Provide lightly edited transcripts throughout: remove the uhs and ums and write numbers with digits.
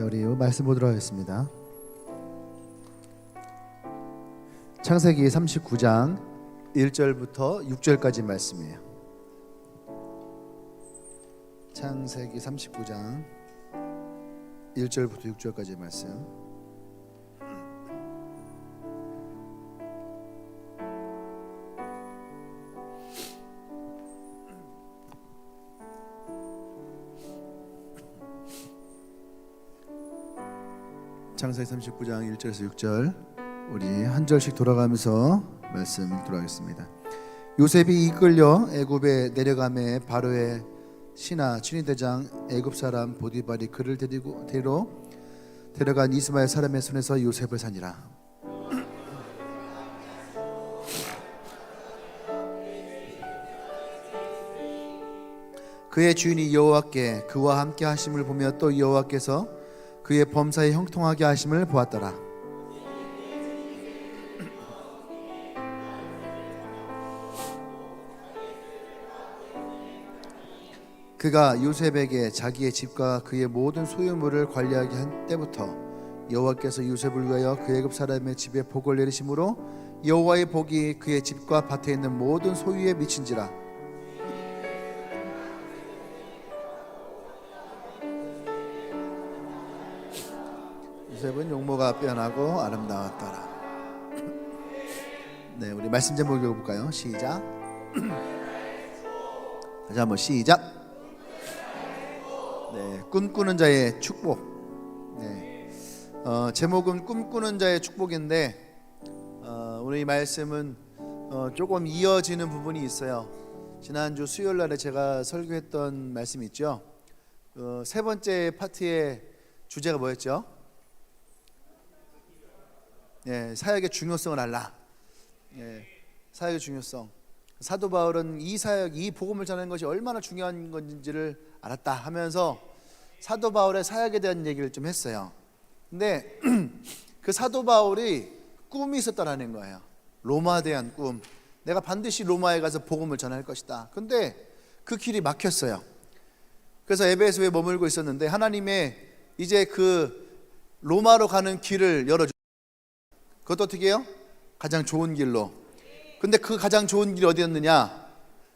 자, 우리 말씀 보도록 하겠습니다. 창세기 39장 1절부터 6절까지 말씀이에요. 창세기 39장 1절부터 6절까지 말씀. 창세기 39장 1절에서 6절 우리 한 절씩 돌아가면서 말씀 읽도록 하겠습니다. 요셉이 이끌려 애굽에 내려가매 바로의 신하 친위대장 애굽 사람 보디발이 그를 데려간 이스마엘 사람의 손에서 요셉을 산지라. 그의 주인이 여호와께 그와 함께 하심을 보며 또 여호와께서 그의 범사에 형통하게 하심을 보았더라. 그가 요셉에게 자기의 집과 그의 모든 소유물을 관리하게 한 때부터 여호와께서 요셉을 위하여 그 애굽 사람의 집에 복을 내리심으로 여호와의 복이 그의 집과 밭에 있는 모든 소유에 미친지라. 요셉은 용모가 빼어나고 아름다웠더라. 네, 우리 말씀 제목 읽어볼까요? 시작. 다시 한번 시작. 네, 꿈꾸는 자의 축복. 네, 제목은 꿈꾸는 자의 축복인데 오늘 이 말씀은 조금 이어지는 부분이 있어요. 지난주 수요일 날에 제가 설교했던 말씀 있죠. 세 번째 파트의 주제가 뭐였죠? 네, 사역의 중요성을 알라. 네, 사역의 중요성. 사도 바울은 이 사역, 이 복음을 전하는 것이 얼마나 중요한 건지를 알았다 하면서 사도 바울의 사역에 대한 얘기를 좀 했어요. 근데 그 사도 바울이 꿈이 있었다라는 거예요. 로마에 대한 꿈. 내가 반드시 로마에 가서 복음을 전할 것이다. 근데 그 길이 막혔어요. 그래서 에베소에 머물고 있었는데 하나님의 이제 그 로마로 가는 길을 열어주. 그것도 어떻게 해요? 가장 좋은 길로. 근데 그 가장 좋은 길이 어디였느냐?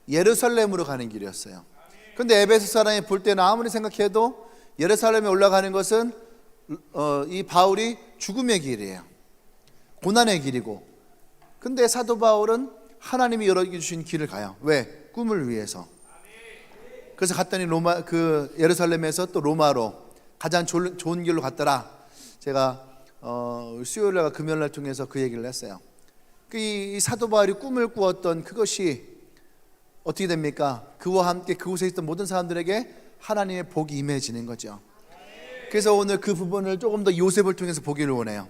예루살렘으로 가는 길이었어요. 근데 에베소 사람이 볼 때는 아무리 생각해도 예루살렘에 올라가는 것은 이 바울이 죽음의 길이에요. 고난의 길이고. 근데 사도 바울은 하나님이 열어주신 길을 가요. 왜? 꿈을 위해서. 그래서 갔더니 예루살렘에서 또 로마로 가장 좋은 길로 갔더라. 제가 수요일날 금요일날 통해서 그 얘기를 했어요. 이 사도 바울이 꿈을 꾸었던 그것이 어떻게 됩니까? 그와 함께 그곳에 있던 모든 사람들에게 하나님의 복이 임해지는 거죠. 그래서 오늘 그 부분을 조금 더 요셉을 통해서 보기를 원해요.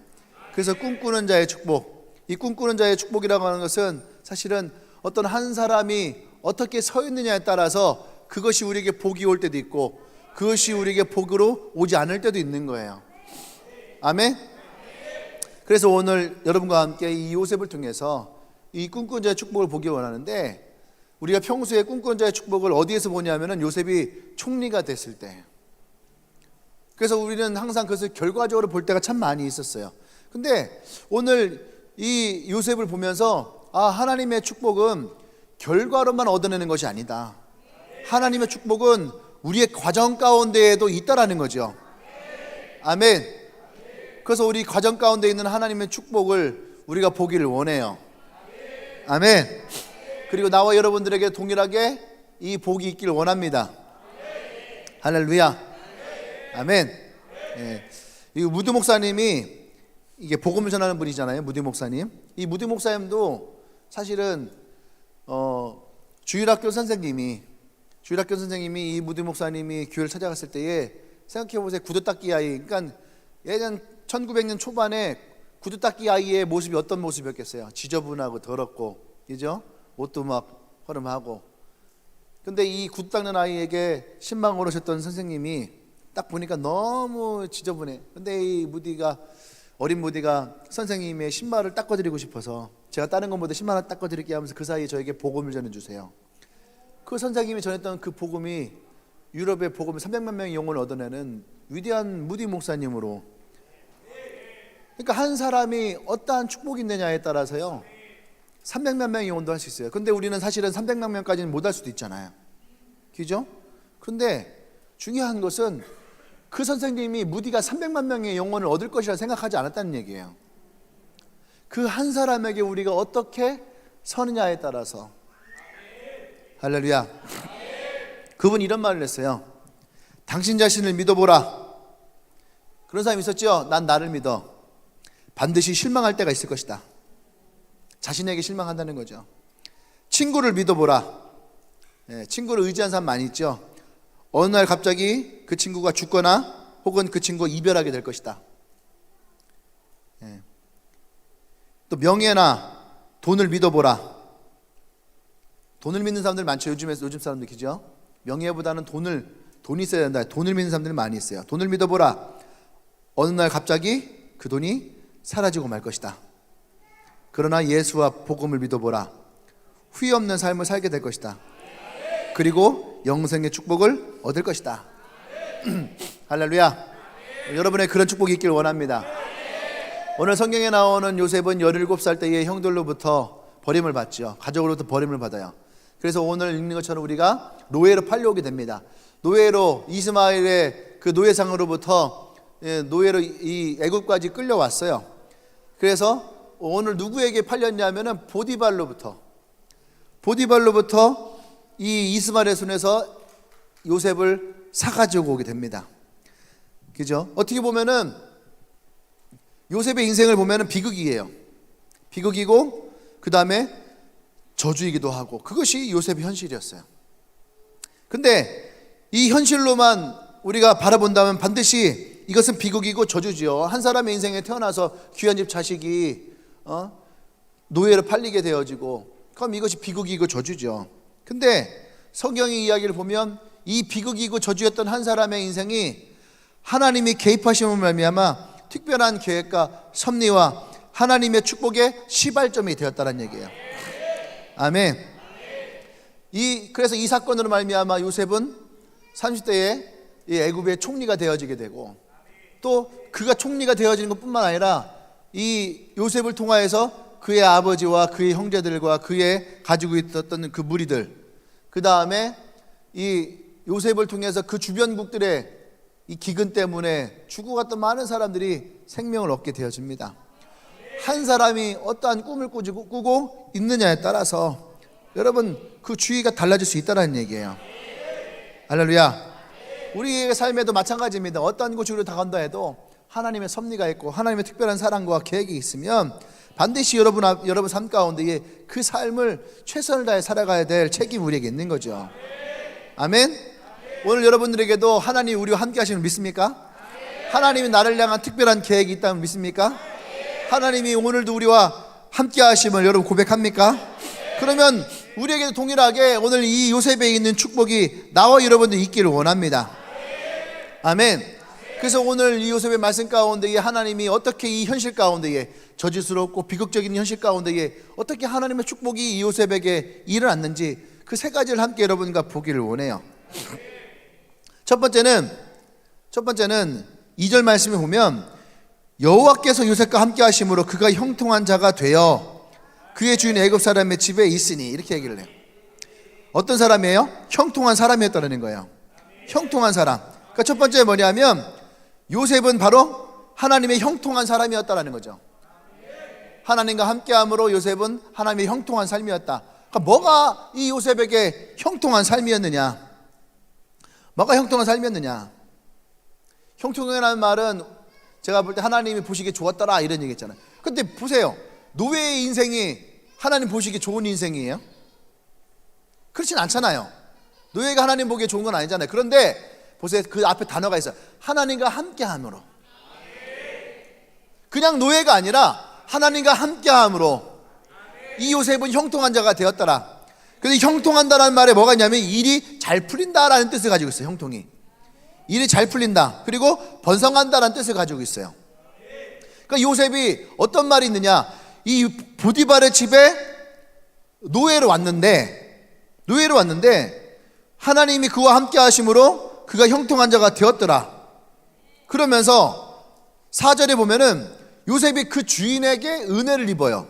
그래서 꿈꾸는 자의 축복. 이 꿈꾸는 자의 축복이라고 하는 것은 사실은 어떤 한 사람이 어떻게 서 있느냐에 따라서 그것이 우리에게 복이 올 때도 있고 그것이 우리에게 복으로 오지 않을 때도 있는 거예요. 아멘. 그래서 오늘 여러분과 함께 이 요셉을 통해서 이 꿈꾸는 자의 축복을 보기 원하는데 우리가 평소에 꿈꾸는 자의 축복을 어디에서 보냐면은 요셉이 총리가 됐을 때. 그래서 우리는 항상 그것을 결과적으로 볼 때가 참 많이 있었어요. 근데 오늘 이 요셉을 보면서 하나님의 축복은 결과로만 얻어내는 것이 아니다. 하나님의 축복은 우리의 과정 가운데에도 있다라는 거죠. 아멘. 그래서 우리 과정 가운데 있는 하나님의 축복을 우리가 보기를 원해요. 아멘. 그리고 나와 여러분들에게 동일하게 이 복이 있기를 원합니다. 할렐루야. 아멘. 예. 이 무드 목사님이 이게 복음을 전하는 분이잖아요. 무드 목사님. 이 무드 목사님도 사실은 주일학교 선생님이 이 무드 목사님이 교회를 찾아갔을 때에 생각해 보세요. 구두 닦기 아이. 그러니까 예전 1900년 초반에 구두 닦기 아이의 모습이 어떤 모습이었겠어요? 지저분하고 더럽고, 그죠? 옷도 막 허름하고. 근데 이 구두 닦는 아이에게 신방을 오셨던 선생님이 딱 보니까 너무 지저분해. 근데 이 어린 무디가 선생님의 신발을 닦아드리고 싶어서 제가 다른 것보다 신발을 닦아드릴게 하면서 그 사이에 저에게 복음을 전해주세요. 그 선생님이 전했던 그 복음이 유럽의 복음을 300만 명의 영혼을 얻어내는 위대한 무디 목사님으로. 그러니까 한 사람이 어떠한 축복이 있느냐에 따라서요 300만 명의 영혼도 할 수 있어요. 근데 우리는 사실은 300만 명까지는 못 할 수도 있잖아요. 그죠? 그런데 중요한 것은 그 선생님이 무디가 300만 명의 영혼을 얻을 것이라 생각하지 않았다는 얘기예요. 그 한 사람에게 우리가 어떻게 서느냐에 따라서. 할렐루야. 그분이 이런 말을 했어요. 당신 자신을 믿어보라. 그런 사람이 있었죠. 난 나를 믿어. 반드시 실망할 때가 있을 것이다. 자신에게 실망한다는 거죠. 친구를 믿어보라. 친구를 의지한 사람 많이 있죠. 어느 날 갑자기 그 친구가 죽거나 혹은 그 친구가 이별하게 될 것이다. 또 명예나 돈을 믿어보라. 돈을 믿는 사람들 많죠. 요즘 사람들 그죠? 명예보다는 돈이 있어야 된다. 돈을 믿는 사람들이 많이 있어요. 돈을 믿어보라. 어느 날 갑자기 그 돈이 사라지고 말 것이다. 그러나 예수와 복음을 믿어보라. 후회 없는 삶을 살게 될 것이다. 그리고 영생의 축복을 얻을 것이다. 할렐루야. 여러분의 그런 축복이 있길 원합니다. 오늘 성경에 나오는 요셉은 17살 때의 형들로부터 버림을 받죠. 가족으로부터 버림을 받아요. 그래서 오늘 읽는 것처럼 우리가 노예로 팔려오게 됩니다. 노예로 이스마엘의 그 노예상으로부터 노예로 이 애굽까지 끌려왔어요. 그래서 오늘 누구에게 팔렸냐면은 보디발로부터 이 이스마엘의 손에서 요셉을 사가지고 오게 됩니다. 그죠? 어떻게 보면은 요셉의 인생을 보면은 비극이에요. 비극이고 그 다음에 저주이기도 하고, 그것이 요셉의 현실이었어요. 근데 이 현실로만 우리가 바라본다면 반드시 이것은 비극이고 저주지요. 한 사람의 인생에 태어나서 귀한 집 자식이 노예로 팔리게 되어지고, 그럼 이것이 비극이고 저주죠. 근데 성경의 이야기를 보면 이 비극이고 저주였던 한 사람의 인생이 하나님이 개입하심을 말미암아 특별한 계획과 섭리와 하나님의 축복의 시발점이 되었다는 얘기예요. 아멘. 그래서 이 사건으로 말미암아 요셉은 30대에 이 애굽의 총리가 되어지게 되고, 또 그가 총리가 되어지는 것뿐만 아니라 이 요셉을 통하여서 그의 아버지와 그의 형제들과 그의 가지고 있었던 그 무리들, 그 다음에 이 요셉을 통해서 그 주변국들의 이 기근 때문에 죽어갔던 많은 사람들이 생명을 얻게 되어집니다. 한 사람이 어떠한 꿈을 꾸고 있느냐에 따라서 여러분 그 주의가 달라질 수 있다는 얘기예요. 할렐루야. 우리의 삶에도 마찬가지입니다. 어떠한 곳으로 다간다 해도 하나님의 섭리가 있고 하나님의 특별한 사랑과 계획이 있으면 반드시 여러분 삶 가운데에 그 삶을 최선을 다해 살아가야 될 책임이 우리에게 있는 거죠. 아멘. 오늘 여러분들에게도 하나님이 우리와 함께 하시는 걸 믿습니까? 하나님이 나를 향한 특별한 계획이 있다면 믿습니까? 하나님이 오늘도 우리와 함께 하심을 여러분 고백합니까? 그러면 우리에게도 동일하게 오늘 이 요셉에 있는 축복이 나와 여러분들 있기를 원합니다. 아멘. 그래서 오늘 이 요셉의 말씀 가운데에 하나님이 어떻게 이 현실 가운데에 저주스럽고 비극적인 현실 가운데에 어떻게 하나님의 축복이 이 요셉에게 일어났는지 그 세 가지를 함께 여러분과 보기를 원해요. 첫 번째는 2절 말씀에 보면 여호와께서 요셉과 함께 하심으로 그가 형통한 자가 되어 그의 주인 애굽 사람의 집에 있으니, 이렇게 얘기를 해요. 어떤 사람이에요? 형통한 사람이었다는 거예요. 형통한 사람. 그러니까 첫 번째 뭐냐면 요셉은 바로 하나님의 형통한 사람이었다는 거죠. 하나님과 함께함으로 요셉은 하나님의 형통한 삶이었다. 그러니까 뭐가 이 요셉에게 형통한 삶이었느냐? 뭐가 형통한 삶이었느냐? 형통이라는 말은 제가 볼 때 하나님이 보시기에 좋았더라 이런 얘기 있잖아요. 근데 보세요. 노예의 인생이 하나님 보시기에 좋은 인생이에요? 그렇진 않잖아요. 노예가 하나님 보기에 좋은 건 아니잖아요. 그런데 보세요. 그 앞에 단어가 있어요. 하나님과 함께함으로. 그냥 노예가 아니라 하나님과 함께함으로 이 요셉은 형통한 자가 되었더라. 근데 형통한다라는 말에 뭐가 있냐면 일이 잘 풀린다라는 뜻을 가지고 있어요. 형통이 일이 잘 풀린다, 그리고 번성한다라는 뜻을 가지고 있어요. 그러니까 요셉이 어떤 말이 있느냐, 이 보디발의 집에 노예로 왔는데 하나님이 그와 함께 하심으로 그가 형통한 자가 되었더라. 그러면서 4절에 보면은 요셉이 그 주인에게 은혜를 입어요.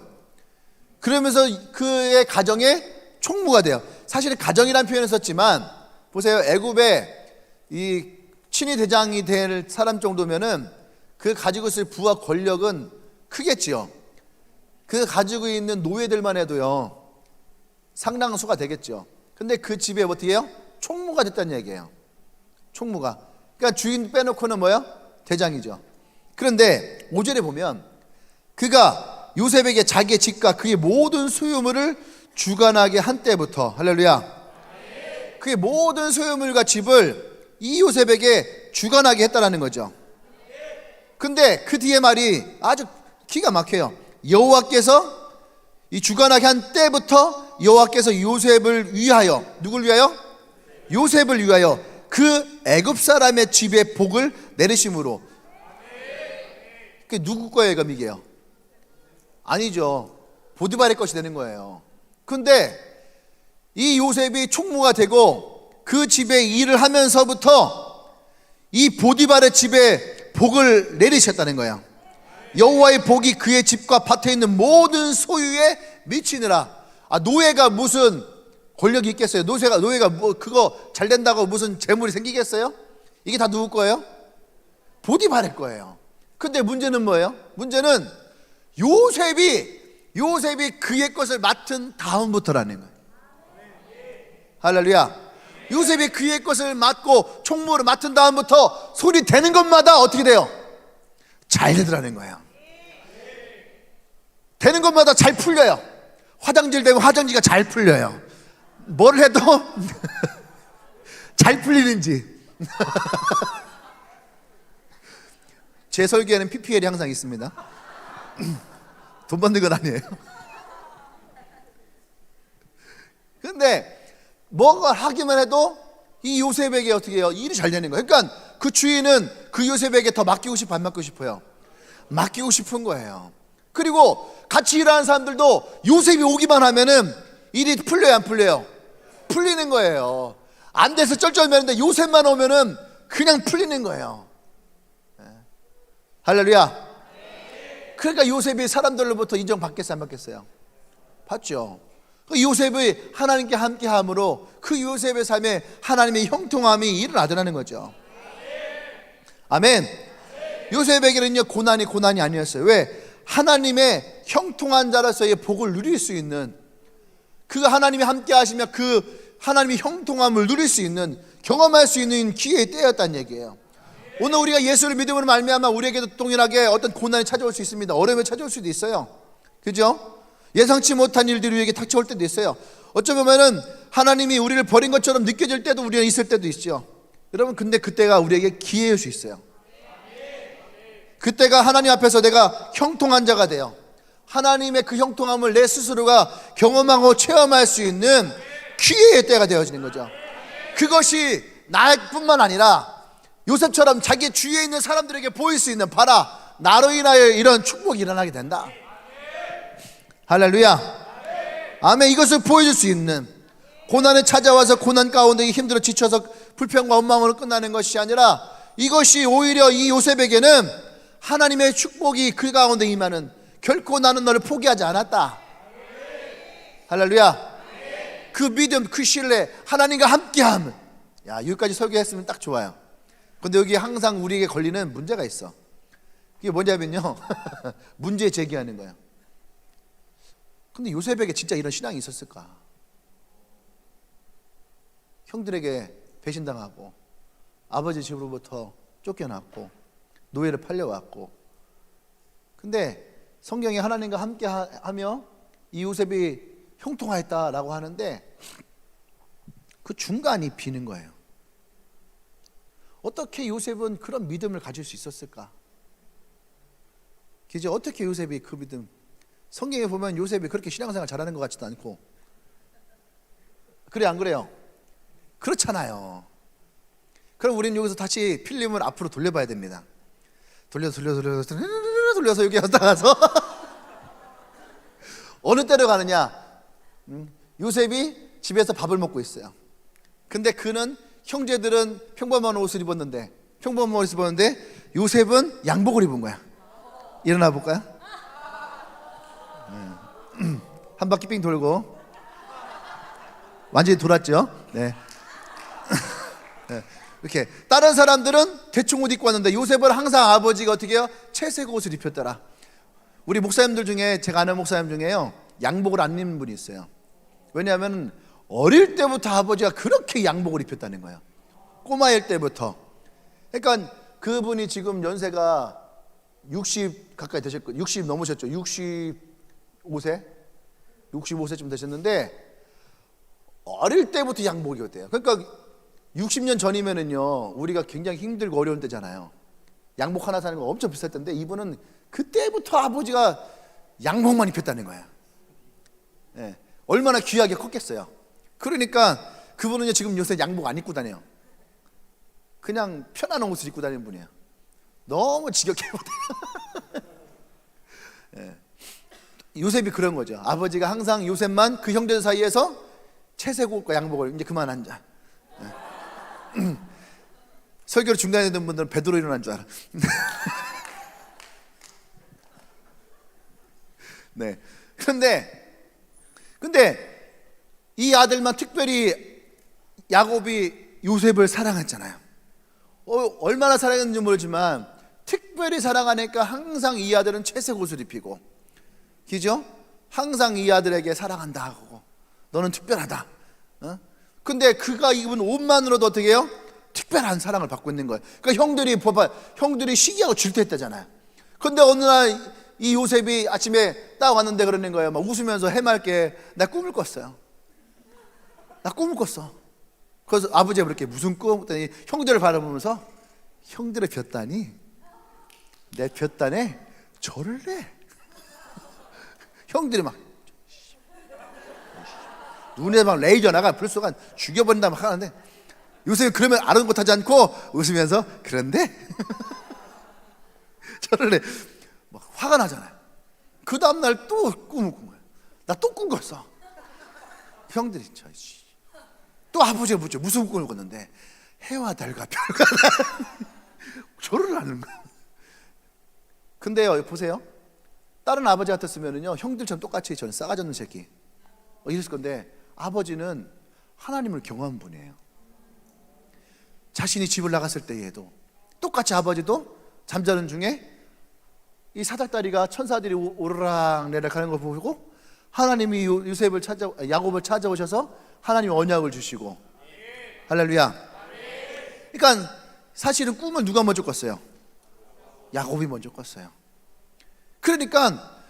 그러면서 그의 가정에 총무가 돼요. 사실은 가정이라는 표현을 썼지만 보세요. 애굽에 이 친위 대장이 될 사람 정도면은 그 가지고 있을 부와 권력은 크겠지요. 그 가지고 있는 노예들만 해도요 상당한 수가 되겠죠. 근데 그 집에 어떻게 해요? 총무가 됐다는 얘기예요. 총무가. 그러니까 주인 빼놓고는 뭐예요? 대장이죠. 그런데 5절에 보면 그가 요셉에게 자기의 집과 그의 모든 소유물을 주관하게 한 때부터, 할렐루야, 그의 모든 소유물과 집을 이 요셉에게 주관하게 했다라는 거죠. 근데 그 뒤에 말이 아주 기가 막혀요. 여호와께서 이 주관하게 한 때부터 여호와께서 요셉을 위하여, 누굴 위하여? 요셉을 위하여 그 애굽 사람의 집에 복을 내리심으로. 그게 누구 거예요, 이게요? 아니죠. 보디발의 것이 되는 거예요. 근데 이 요셉이 총무가 되고 그 집에 일을 하면서부터 이 보디발의 집에 복을 내리셨다는 거예요. 여호와의 복이 그의 집과 밭에 있는 모든 소유에 미치느라. 노예가 무슨 권력이 있겠어요? 노예가 뭐 그거 잘 된다고 무슨 재물이 생기겠어요? 이게 다 누구 거예요? 보디발의 거예요. 근데 문제는 뭐예요? 문제는 요셉이 그의 것을 맡은 다음부터라는 거예요. 할렐루야. 요셉이 그의 것을 맡고 총무를 맡은 다음부터 손이 되는 것마다 어떻게 돼요? 잘 되더라는 거예요. 되는 것마다 잘 풀려요. 화장질 되면 화장지가 잘 풀려요. 뭘 해도 잘 풀리는지. 제 설계에는 PPL이 항상 있습니다. 돈 받는 건 아니에요. 근데 뭔가 하기만 해도 이 요셉에게 어떻게 해요? 일이 잘 되는 거예요. 그러니까 그 주인은 그 요셉에게 더 맡기고 싶어, 안 맡기고 싶어요? 맡기고 싶은 거예요. 그리고 같이 일하는 사람들도 요셉이 오기만 하면은 일이 풀려요, 안 풀려요? 풀리는 거예요. 안 돼서 쩔쩔매는데 요셉만 오면은 그냥 풀리는 거예요. 할렐루야. 그러니까 요셉이 사람들로부터 인정받겠어요, 안 받겠어요? 받죠. 그 요셉이 하나님께 함께함으로 그 요셉의 삶에 하나님의 형통함이 일어나더라는 거죠. 아멘. 요셉에게는요 고난이 아니었어요. 왜? 하나님의 형통한 자로서의 복을 누릴 수 있는, 그가 하나님이 함께 하시며 그 하나님의 형통함을 누릴 수 있는, 경험할 수 있는 기회의 때였다는 얘기예요. 오늘 우리가 예수를 믿음으로 말미암아 우리에게도 동일하게 어떤 고난이 찾아올 수 있습니다. 어려움이 찾아올 수도 있어요. 그죠? 예상치 못한 일들이 우리에게 닥쳐올 때도 있어요. 어쩌면은 하나님이 우리를 버린 것처럼 느껴질 때도 우리는 있을 때도 있죠. 여러분, 근데 그때가 우리에게 기회일 수 있어요. 그때가 하나님 앞에서 내가 형통한 자가 돼요. 하나님의 그 형통함을 내 스스로가 경험하고 체험할 수 있는 기회의 때가 되어지는 거죠. 그것이 나뿐만 아니라 요셉처럼 자기 주위에 있는 사람들에게 보일 수 있는, 봐라, 나로 인하여 이런 축복이 일어나게 된다. 할렐루야. 아멘. 이것을 보여줄 수 있는, 고난에 찾아와서 고난 가운데 힘들어 지쳐서 불평과 원망으로 끝나는 것이 아니라 이것이 오히려 이 요셉에게는 하나님의 축복이 그 가운데 임하는, 결코 나는 너를 포기하지 않았다. 할렐루야. 그 믿음, 그 신뢰, 하나님과 함께함. 야, 여기까지 설교했으면 딱 좋아요. 근데 여기 항상 우리에게 걸리는 문제가 있어. 그게 뭐냐면요 문제 제기하는 거예요. 근데 요셉에게 진짜 이런 신앙이 있었을까? 형들에게 배신당하고 아버지 집으로부터 쫓겨났고 노예를 팔려왔고, 근데 성경에 하나님과 함께 하며 이 요셉이 형통하였다라고 하는데 그 중간이 비는 거예요. 어떻게 요셉은 그런 믿음을 가질 수 있었을까? 그죠? 어떻게 요셉이 그 믿음, 성경에 보면 요셉이 그렇게 신앙생활 잘하는 것 같지도 않고, 그래 안 그래요? 그렇잖아요. 그럼 우리는 여기서 다시 필름을 앞으로 돌려봐야 됩니다. 돌려서 여기 왔다가서 어느 때로 가느냐? 요셉이 집에서 밥을 먹고 있어요. 근데 그는 형제들은 평범한 옷을 입었는데 요셉은 양복을 입은 거야. 일어나 볼까요? 한 바퀴 삥 돌고 완전히 돌았죠. 네. 네. 이렇게 다른 사람들은 대충 옷 입고 왔는데 요셉은 항상 아버지가 어떻게 해요? 채색 옷을 입혔더라. 우리 목사님들 중에 제가 아는 목사님 중에요, 양복을 안 입는 분이 있어요. 왜냐하면 어릴 때부터 아버지가 그렇게 양복을 입혔다는 거예요. 꼬마일 때부터. 그러니까 그분이 지금 연세가 60 가까이 되실 거예요. 60 넘으셨죠. 65세쯤 되셨는데 어릴 때부터 양복을 입었대요. 그러니까 60년 전이면은요, 우리가 굉장히 힘들고 어려운 때잖아요. 양복 하나 사는 거 엄청 비쌀 텐데 이분은 그때부터 아버지가 양복만 입혔다는 거예요. 네. 얼마나 귀하게 컸겠어요. 그러니까 그분은 지금 요새 양복 안 입고 다녀요. 그냥 편한 옷을 입고 다니는 분이에요. 너무 지겹게 못해요. 네. 요셉이 그런 거죠. 아버지가 항상 요셉만 그 형제들 사이에서 채색 옷과 양복을 이제 그만 앉아. 네. 설교를 중단에 있는 분들은 베드로 일어난 줄 알아. 네. 근데 이 아들만 특별히 야곱이 요셉을 사랑했잖아요. 얼마나 사랑했는지 모르지만 특별히 사랑하니까 항상 이 아들은 채색 옷을 입히고, 그죠? 항상 이 아들에게 사랑한다 하고 너는 특별하다. 근데 그가 입은 옷만으로도 어떻게 해요? 특별한 사랑을 받고 있는 거예요. 그러니까 형들이 시기하고 질투했다잖아요. 근데 어느 날 이 요셉이 아침에 딱 왔는데 그러는 거예요. 막 웃으면서 해맑게 나 꿈을 꿨어요. 나 꿈을 꿨어. 그래서 아버지가 그렇게 무슨 꿈을 꿨더니 형들을 바라보면서 형들의 볕단이 내 볕단에 절을 내. 형들이 막 눈에 막 레이저 나가 불쏘가 죽여버린다 막 하는데 요셉이 그러면 아랑곳하지 않고 웃으면서 그런데 저를 내. 막 화가 나잖아요. 그 다음날 또 꿈을 꾼 거예요. 나 또 꿈 꿨어. 형들이 또 아버지가 묻죠. 무슨 꿈을 꿨는데 해와 달과 별과 저를 하는 거예요. 근데요, 보세요. 다른 아버지 같았으면요 형들처럼 똑같이 저는 싸가지 없는 새끼 이랬을 건데 아버지는 하나님을 경험한 분이에요. 자신이 집을 나갔을 때에도 똑같이 아버지도 잠자는 중에 이 사닥다리가 천사들이 오르락내락 하는 걸 보고 하나님이 야곱을 찾아오셔서 하나님이 언약을 주시고, 할렐루야. 그러니까 사실은 꿈을 누가 먼저 꿨어요? 야곱이 먼저 꿨어요. 그러니까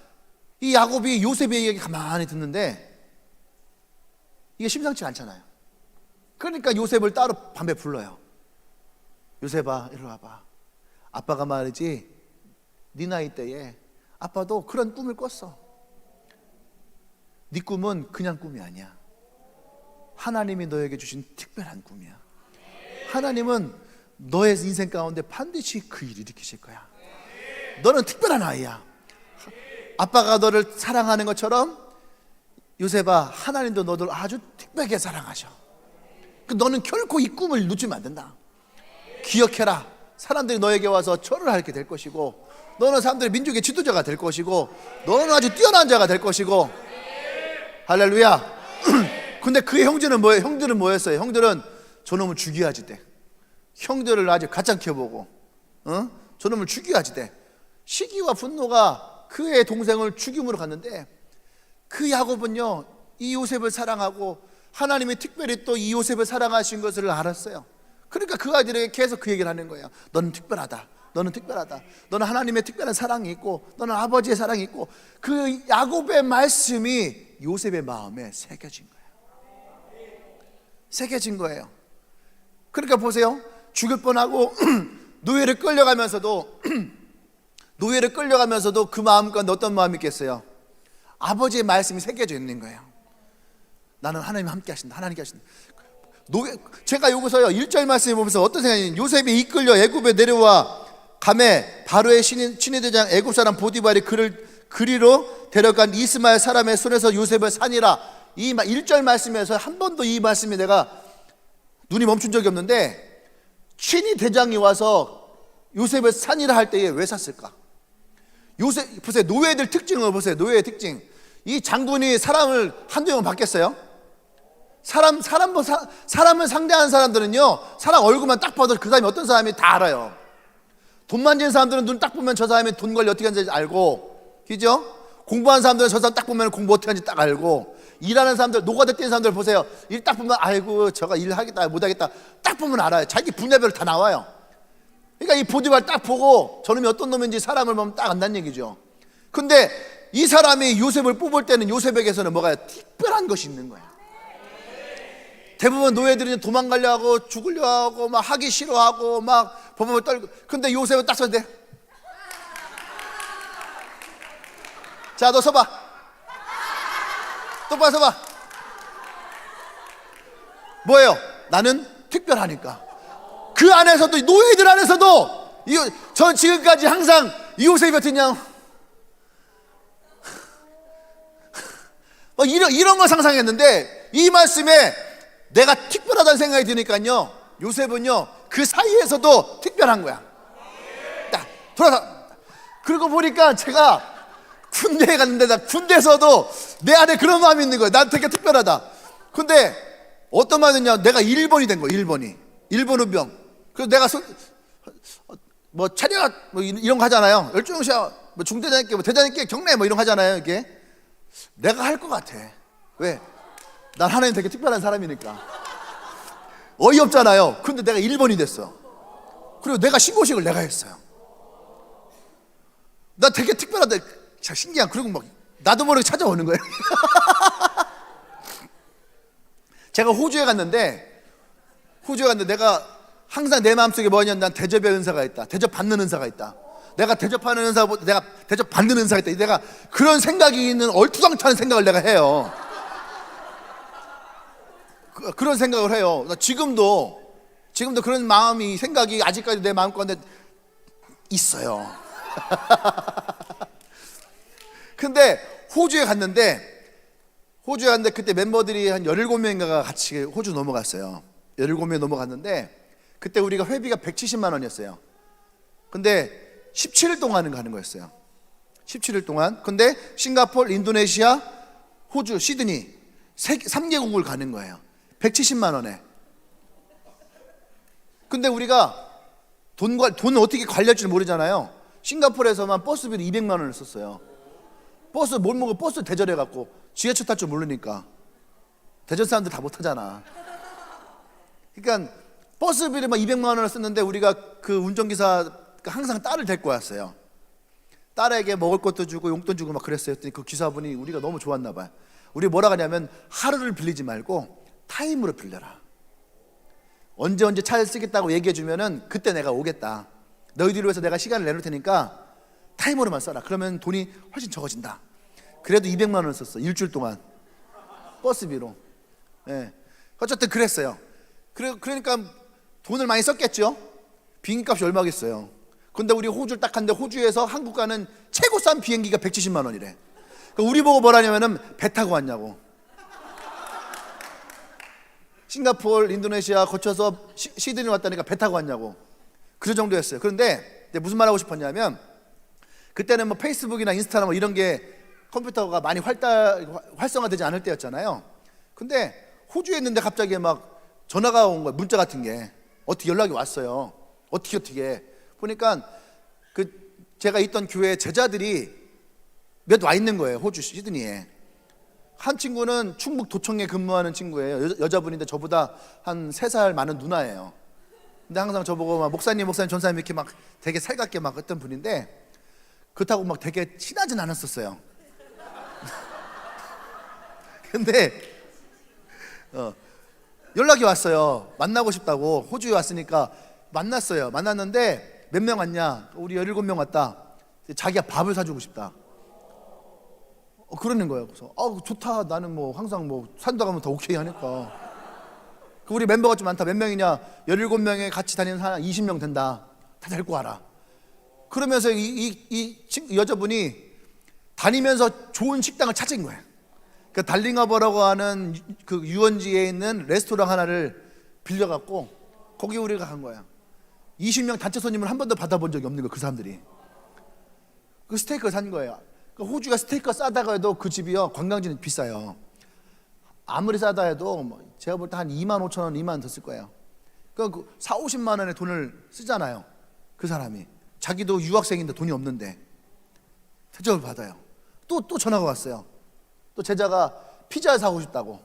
이 야곱이 요셉의 얘기 가만히 듣는데 이게 심상치 않잖아요. 그러니까 요셉을 따로 밤에 불러요. 요셉아, 이리 와봐. 아빠가 말이지 네 나이 때에 아빠도 그런 꿈을 꿨어. 네 꿈은 그냥 꿈이 아니야. 하나님이 너에게 주신 특별한 꿈이야. 하나님은 너의 인생 가운데 반드시 그 일을 일으키실 거야. 너는 특별한 아이야. 아빠가 너를 사랑하는 것처럼 요셉아, 하나님도 너를 아주 특별하게 사랑하셔. 너는 결코 이 꿈을 놓치면 안 된다. 기억해라. 사람들이 너에게 와서 절을 하게 될 것이고, 너는 사람들의 민족의 지도자가 될 것이고, 너는 아주 뛰어난 자가 될 것이고, 할렐루야. 근데 그의 형제는 뭐예요? 형들은 뭐였어요? 형들은 저놈을 죽여야지 돼. 형들을 아주 가짱 켜보고 저놈을 죽여야지 돼. 시기와 분노가 그의 동생을 죽임으로 갔는데 그 야곱은요 이 요셉을 사랑하고 하나님이 특별히 또 이 요셉을 사랑하신 것을 알았어요. 그러니까 그 아들에게 계속 그 얘기를 하는 거예요. 너는 특별하다. 너는 특별하다. 너는 하나님의 특별한 사랑이 있고, 너는 아버지의 사랑이 있고, 그 야곱의 말씀이 요셉의 마음에 새겨진 거예요. 새겨진 거예요. 그러니까 보세요. 죽을 뻔하고 노예를 끌려가면서도 그 마음 가운데 어떤 마음이 있겠어요? 아버지의 말씀이 새겨져 있는 거예요. 나는 하나님 함께 하신다. 하나님께 하신다. 제가 여기서요 1절 말씀을 보면서 어떤 생각이, 요셉이 이끌려 애굽에 내려와 감에 바로의 친위 대장 애굽 사람 보디발이 그를 그리로 데려간 이스마엘 사람의 손에서 요셉을 산이라. 이 1절 말씀에서 한 번도 이 말씀이 내가 눈이 멈춘 적이 없는데 친위 대장이 와서 요셉을 산이라 할 때에 왜 샀을까? 요셉 보세요. 노예들 특징을 보세요. 노예의 특징. 이 장군이 사람을 한두 명 받겠어요? 사람을 상대하는 사람들은요, 사람 얼굴만 딱 봐도 그 사람이 어떤 사람이 다 알아요. 돈 만지는 사람들은 눈 딱 보면 저 사람이 돈 관리 어떻게 하는지 알고, 그죠? 공부하는 사람들은 저 사람 딱 보면 공부 어떻게 하는지 딱 알고, 일하는 사람들, 노가다 뛰는 사람들 보세요. 일 딱 보면 아이고 저가 일하겠다 못하겠다 딱 보면 알아요. 자기 분야별로 다 나와요. 그러니까 이 보디발 딱 보고 저놈이 어떤 놈인지 사람을 보면 딱 안다는 얘기죠. 근데 이 사람이 요셉을 뽑을 때는 요셉에게서는 뭐가 특별한 것이 있는 거야. 대부분 노예들은 도망가려 하고 죽으려 하고 막 하기 싫어하고 막 법을 떨고, 근데 요셉은 딱 서는데, 자 너 서봐, 똑바로 서봐. 뭐예요? 나는 특별하니까. 그 안에서도, 노예들 안에서도 전 지금까지 항상 요셉이 그냥 이런 걸 상상했는데, 이 말씀에 내가 특별하다는 생각이 드니까요, 요셉은요 그 사이에서도 특별한 거야. 딱 돌아서. 그러고 보니까 제가 군대에 갔는데, 나 군대에서도 내 안에 그런 마음이 있는 거야. 난 되게 특별하다. 근데 어떤 말이냐, 내가 1번이 된 거야. 1번 의병. 그래서 내가 뭐 차렷 뭐 이런 거 하잖아요. 열중시야 뭐 중대장님께 뭐 대장님께 경례 뭐 이런 거 하잖아요. 이게 내가 할 것 같아. 왜? 난 하나님 되게 특별한 사람이니까. 어이없잖아요. 근데 내가 1번이 됐어. 그리고 내가 신고식을 내가 했어요. 나 되게 특별하다. 참 신기한. 그리고 막 나도 모르게 찾아오는 거예요. 제가 호주에 갔는데 내가 항상 내 마음속에 뭐냐면, 난 대접의 은사가 있다. 대접받는 은사가 있다. 내가 대접하는 은사보다 내가 대접받는 은사가 있다. 내가 그런 생각이 있는 얼토당토하는 생각을 내가 해요. 그런 생각을 해요. 나 지금도 그런 마음이, 생각이 아직까지 내 마음 가운데 있어요. 근데 호주에 갔는데 그때 멤버들이 한 17명인가가 같이 호주 넘어갔어요. 17명 넘어갔는데 그때 우리가 회비가 170만 원이었어요. 근데 17일 동안 가는 거였어요. 17일 동안. 근데 싱가포르, 인도네시아, 호주, 시드니 3개국을 가는 거예요. 170만 원에. 근데 우리가 돈 어떻게 관리할 줄 모르잖아요. 싱가포르에서만 버스비로 200만 원을 썼어요. 버스 뭘 먹어? 버스 대절해갖고 지하철 탈 줄 모르니까. 대전 사람들 다 못하잖아. 그러니까 버스비를 막 200만 원을 썼는데, 우리가 그 운전기사 항상 딸을 데리고 왔어요. 딸에게 먹을 것도 주고 용돈 주고 막 그랬어요. 그 기사분이 우리가 너무 좋았나 봐요. 우리 뭐라 하냐면, 하루를 빌리지 말고 타임으로 빌려라. 언제 차를 쓰겠다고 얘기해 주면은 그때 내가 오겠다. 너희들을 위해서 내가 시간을 내놓을 테니까 타임으로만 써라. 그러면 돈이 훨씬 적어진다. 그래도 200만 원을 썼어. 일주일 동안 버스비로. 예. 어쨌든 그랬어요. 그러니까 돈을 많이 썼겠죠. 비행값이 얼마겠어요. 근데 우리 호주를 딱 갔는데, 호주에서 한국 가는 최고 싼 비행기가 170만 원이래. 그러니까 우리 보고 뭐라냐면은 배 타고 왔냐고. 싱가포르, 인도네시아 거쳐서 시드니 왔다니까 배 타고 왔냐고. 그 정도였어요. 그런데 무슨 말 하고 싶었냐면, 그때는 뭐 페이스북이나 인스타나 뭐 이런 게 컴퓨터가 많이 활성화되지 않을 때였잖아요. 근데 호주에 있는데 갑자기 막 전화가 온 거야. 문자 같은 게 어떻게 연락이 왔어요. 어떻게 보니까 제가 있던 교회 제자들이 몇 와 있는 거예요. 호주 시드니에. 한 친구는 충북 도청에 근무하는 친구예요. 여자분인데 저보다 한 3살 많은 누나예요. 근데 항상 저보고 막 목사님 전사님 이렇게 막 되게 살갑게 막 했던 분인데, 그렇다고 막 되게 친하진 않았었어요. 근데 연락이 왔어요. 만나고 싶다고. 호주에 왔으니까 만났어요. 만났는데 몇 명 왔냐? 우리 17명 왔다. 자기가 밥을 사주고 싶다. 그러는 거예요. 그래서 좋다. 나는 뭐 항상 뭐 산다 가면 다 오케이 하니까. 우리 멤버가 좀 많다. 몇 명이냐? 17명에 같이 다니는 사람 20명 된다. 다 데리고 와라. 그러면서 이 여자분이 다니면서 좋은 식당을 찾은 거예요. 그 달링어버라고 하는 그 유원지에 있는 레스토랑 하나를 빌려갖고 거기 우리가 간 거야. 20명 단체 손님을 한 번도 받아본 적이 없는 거야. 그 사람들이 그 스테이크를 산 거예요. 그 호주가 스테이크가 싸다고 해도 그 집이요 관광지는 비싸요. 아무리 싸다 해도 뭐 제가 볼 때 한 2만 5천 원, 2만 원 더 쓸 거예요. 그러니까 4, 50만 원의 돈을 쓰잖아요. 그 사람이 자기도 유학생인데 돈이 없는데 대접을 받아요. 또 전화가 왔어요. 또 제자가 피자를 사고 싶다고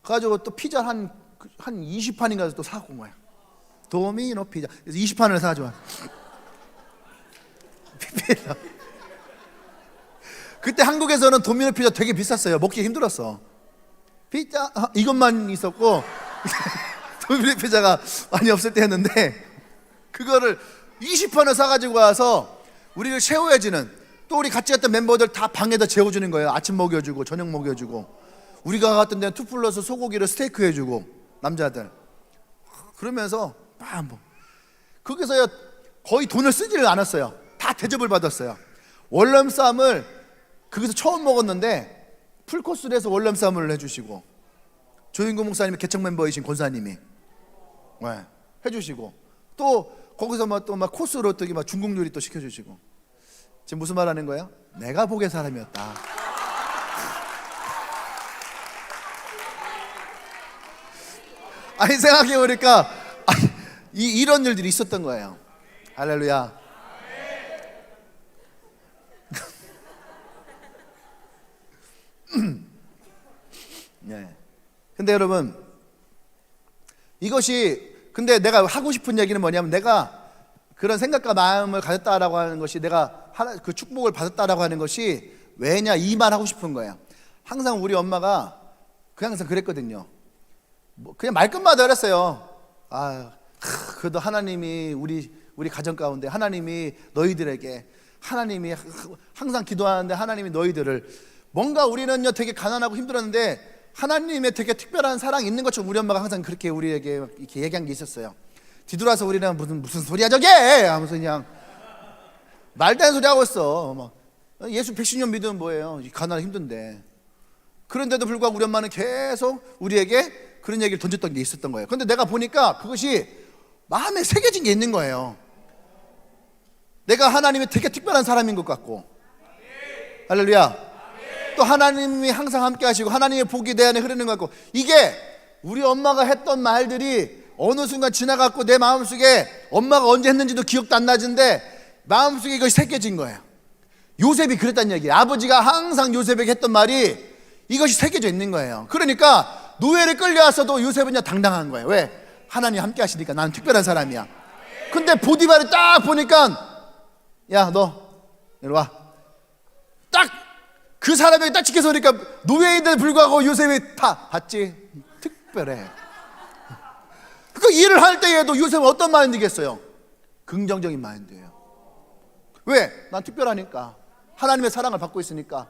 그래가지고 또 피자 한 20판인가 또 사고 온 거야. 도미노 피자. 그래서 20판을 사가지고 피자. 그때 한국에서는 도미노 피자 되게 비쌌어요. 먹기 힘들었어. 피자 이것만 있었고 도미노 피자가 많이 없을 때였는데 그거를 20판을 사가지고 와서 우리를 채워야지는 또 우리 같이 갔던 멤버들 다 방에다 재워주는 거예요. 아침 먹여주고 저녁 먹여주고 우리가 갔던 데는 2플러스 소고기를 스테이크 해주고 남자들 그러면서 뭐 거기서 거의 돈을 쓰지를 않았어요. 다 대접을 받았어요. 월남쌈을 거기서 처음 먹었는데 풀코스를 해서 월남쌈을 해주시고 조인구 목사님이 개척 멤버이신 권사님이 해주시고 또 거기서 막 코스로 또 막 중국 요리 또 시켜주시고 지금 무슨 말 하는 거예요? 내가 복의 사람이었다. 아니 생각해보니까 이런 일들이 있었던 거예요. 할렐루야. 네. 근데 여러분 이것이 근데 내가 하고 싶은 얘기는 뭐냐면 내가 그런 생각과 마음을 가졌다라고 하는 것이 내가 그 축복을 받았다라고 하는 것이 왜냐 이 말 하고 싶은 거예요. 항상 우리 엄마가 항상 그랬거든요. 뭐 그냥 말끝마다 그랬어요. 그래도 하나님이 우리 가정 가운데 하나님이 너희들에게 하나님이 항상 기도하는데 하나님이 너희들을 뭔가 우리는요 되게 가난하고 힘들었는데 하나님의 되게 특별한 사랑이 있는 것처럼 우리 엄마가 항상 그렇게 우리에게 이렇게 얘기한 게 있었어요. 뒤돌아서 우리는 무슨 소리야 저게 하면서 그냥 말도 안 되는 소리 하고 있어. 막 예수 110년 믿으면 뭐예요? 가난하고 힘든데. 그런데도 불구하고 우리 엄마는 계속 우리에게 그런 얘기를 던졌던 게 있었던 거예요. 그런데 내가 보니까 그것이 마음에 새겨진 게 있는 거예요. 내가 하나님의 되게 특별한 사람인 것 같고 할렐루야. 또 하나님이 항상 함께 하시고 하나님의 복이 내 안에 흐르는 것 같고 이게 우리 엄마가 했던 말들이 어느 순간 지나갔고 내 마음속에 엄마가 언제 했는지도 기억도 안 나는데 마음속에 이것이 새겨진 거예요. 요셉이 그랬다는 얘기예요. 아버지가 항상 요셉에게 했던 말이 이것이 새겨져 있는 거예요. 그러니까 노예를 끌려왔어도 요셉은요 당당한 거예요. 왜? 하나님 함께 하시니까 나는 특별한 사람이야. 근데 보디발이 딱 보니까 야 너 이리 와. 딱 그 사람에게 딱 지켜서 그러니까 노예인데도 불구하고 요셉이 다 봤지? 특별해. 그 일을 할 때에도 요셉은 어떤 마인드겠어요? 긍정적인 마인드예요. 왜? 난 특별하니까 하나님의 사랑을 받고 있으니까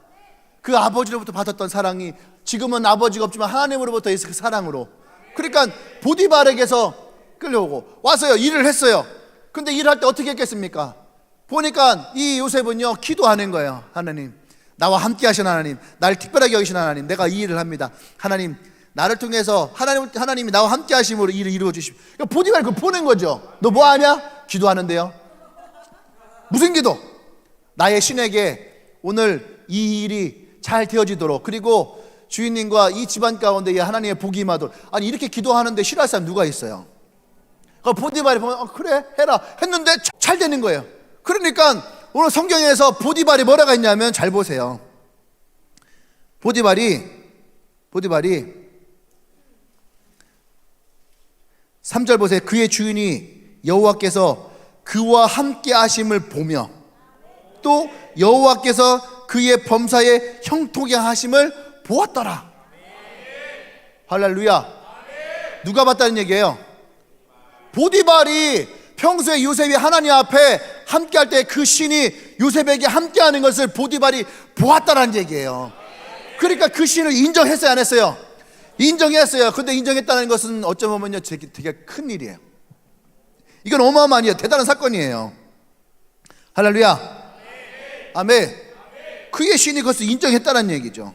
그 아버지로부터 받았던 사랑이 지금은 아버지가 없지만 하나님으로부터 있을 그 사랑으로 그러니까 보디발에게서 끌려오고 와서요 일을 했어요. 근데 일할 때 어떻게 했겠습니까? 보니까 이 요셉은요 기도하는 거예요. 하나님 나와 함께 하신 하나님 나를 특별하게 여기신 하나님 내가 이 일을 합니다. 하나님 나를 통해서 하나님이 나와 함께 하심으로 일을 이루어 주십시오. 그러니까 보디발 그거 보는 거죠. 너 뭐 하냐? 기도하는데요. 무슨 기도? 나의 신에게 오늘 이 일이 잘 되어지도록 그리고 주인님과 이 집안 가운데 하나님의 복이 임하도록. 아니 이렇게 기도하는데 싫어할 사람 누가 있어요? 그러니까 보디발이 보면 그래 해라 했는데 잘 되는 거예요. 그러니까 오늘 성경에서 보디발이 뭐라고 했냐면 잘 보세요. 보디발이 3절 보세요. 그의 주인이 여호와께서 그와 함께 하심을 보며 또 여호와께서 그의 범사에 형통하게 하심을 보았더라. 할렐루야. 누가 봤다는 얘기예요? 보디발이 평소에 요셉이 하나님 앞에 함께 할 때 그 신이 요셉에게 함께 하는 것을 보디발이 보았다라는 얘기예요. 그러니까 그 신을 인정했어요 안 했어요? 인정했어요. 근데 인정했다는 것은 어쩌면요 되게 큰 일이에요. 이건 어마어마한 일이에요. 대단한 사건이에요. 할렐루야. 아멘. 그의 신이 그것을 인정했다는 얘기죠.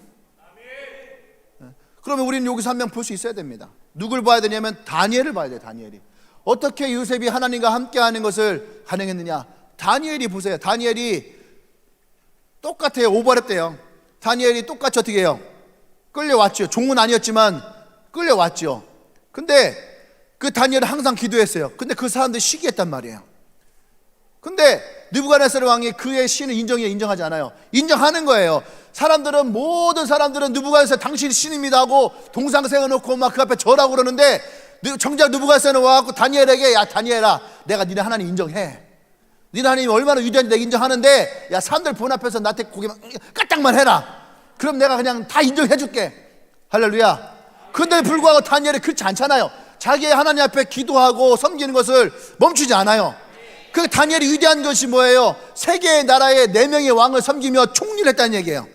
그러면 우리는 여기서 한 명 볼 수 있어야 됩니다. 누굴 봐야 되냐면 다니엘을 봐야 돼요. 다니엘이. 어떻게 요셉이 하나님과 함께하는 것을 가능했느냐. 다니엘이 보세요. 다니엘이 똑같아요. 오버랩돼요. 다니엘이 똑같이 어떻게 해요? 끌려왔죠. 종은 아니었지만 끌려왔죠. 근데 그 다니엘은 항상 기도했어요. 근데 그 사람들이 시기했단 말이에요. 근데 느부갓네살 왕이 그의 신을 인정하지 않아요. 인정하는 거예요. 모든 사람들은 느부갓네살 당신이 신입니다 하고 동상 세워놓고 막 그 앞에 절하고 그러는데 정작 느부갓네살은 와갖고 다니엘에게, 야 다니엘아, 내가 니네 하나님 인정해. 니네 하나님이 얼마나 위대한지 내가 인정하는데, 야 사람들 본 앞에서 나한테 고개만 까딱만 해라. 그럼 내가 그냥 다 인정해줄게. 할렐루야. 근데 불구하고 다니엘이 그렇지 않잖아요. 자기의 하나님 앞에 기도하고 섬기는 것을 멈추지 않아요. 그 다니엘이 위대한 것이 뭐예요? 세 개의 나라의 4명의 왕을 섬기며 총리를 했다는 얘기예요.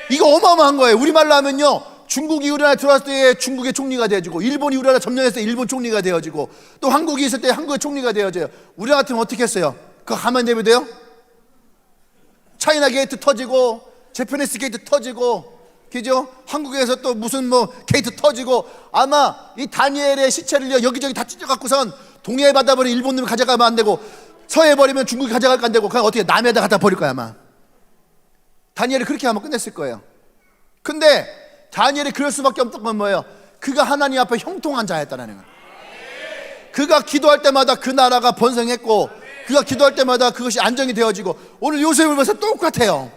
이거 어마어마한 거예요. 우리말로 하면요, 중국이 우리나라에 들어왔을 때 중국의 총리가 되어지고, 일본이 우리나라 점령했을 때 일본 총리가 되어지고, 또 한국이 있을 때 한국의 총리가 되어져요. 우리나라 같으면 어떻게 했어요? 그거 가만히 내비둬요? 차이나 게이트 터지고, 재패니스 게이트 터지고, 그죠? 한국에서 또 무슨 게이트 터지고, 아마 이 다니엘의 시체를 여기저기 다 찢어갖고선 동해에 받아버린 일본 놈이 가져가면 안 되고, 서해 버리면 중국이 가져갈까 안 되고, 그냥 어떻게 남해에다 갖다 버릴 거야 아마. 다니엘이 그렇게 하면 끝냈을 거예요. 근데 다니엘이 그럴 수밖에 없던 건 뭐예요? 그가 하나님 앞에 형통한 자였다는 거예요. 그가 기도할 때마다 그 나라가 번성했고, 그가 기도할 때마다 그것이 안정이 되어지고, 오늘 요셉을 봐서 똑같아요.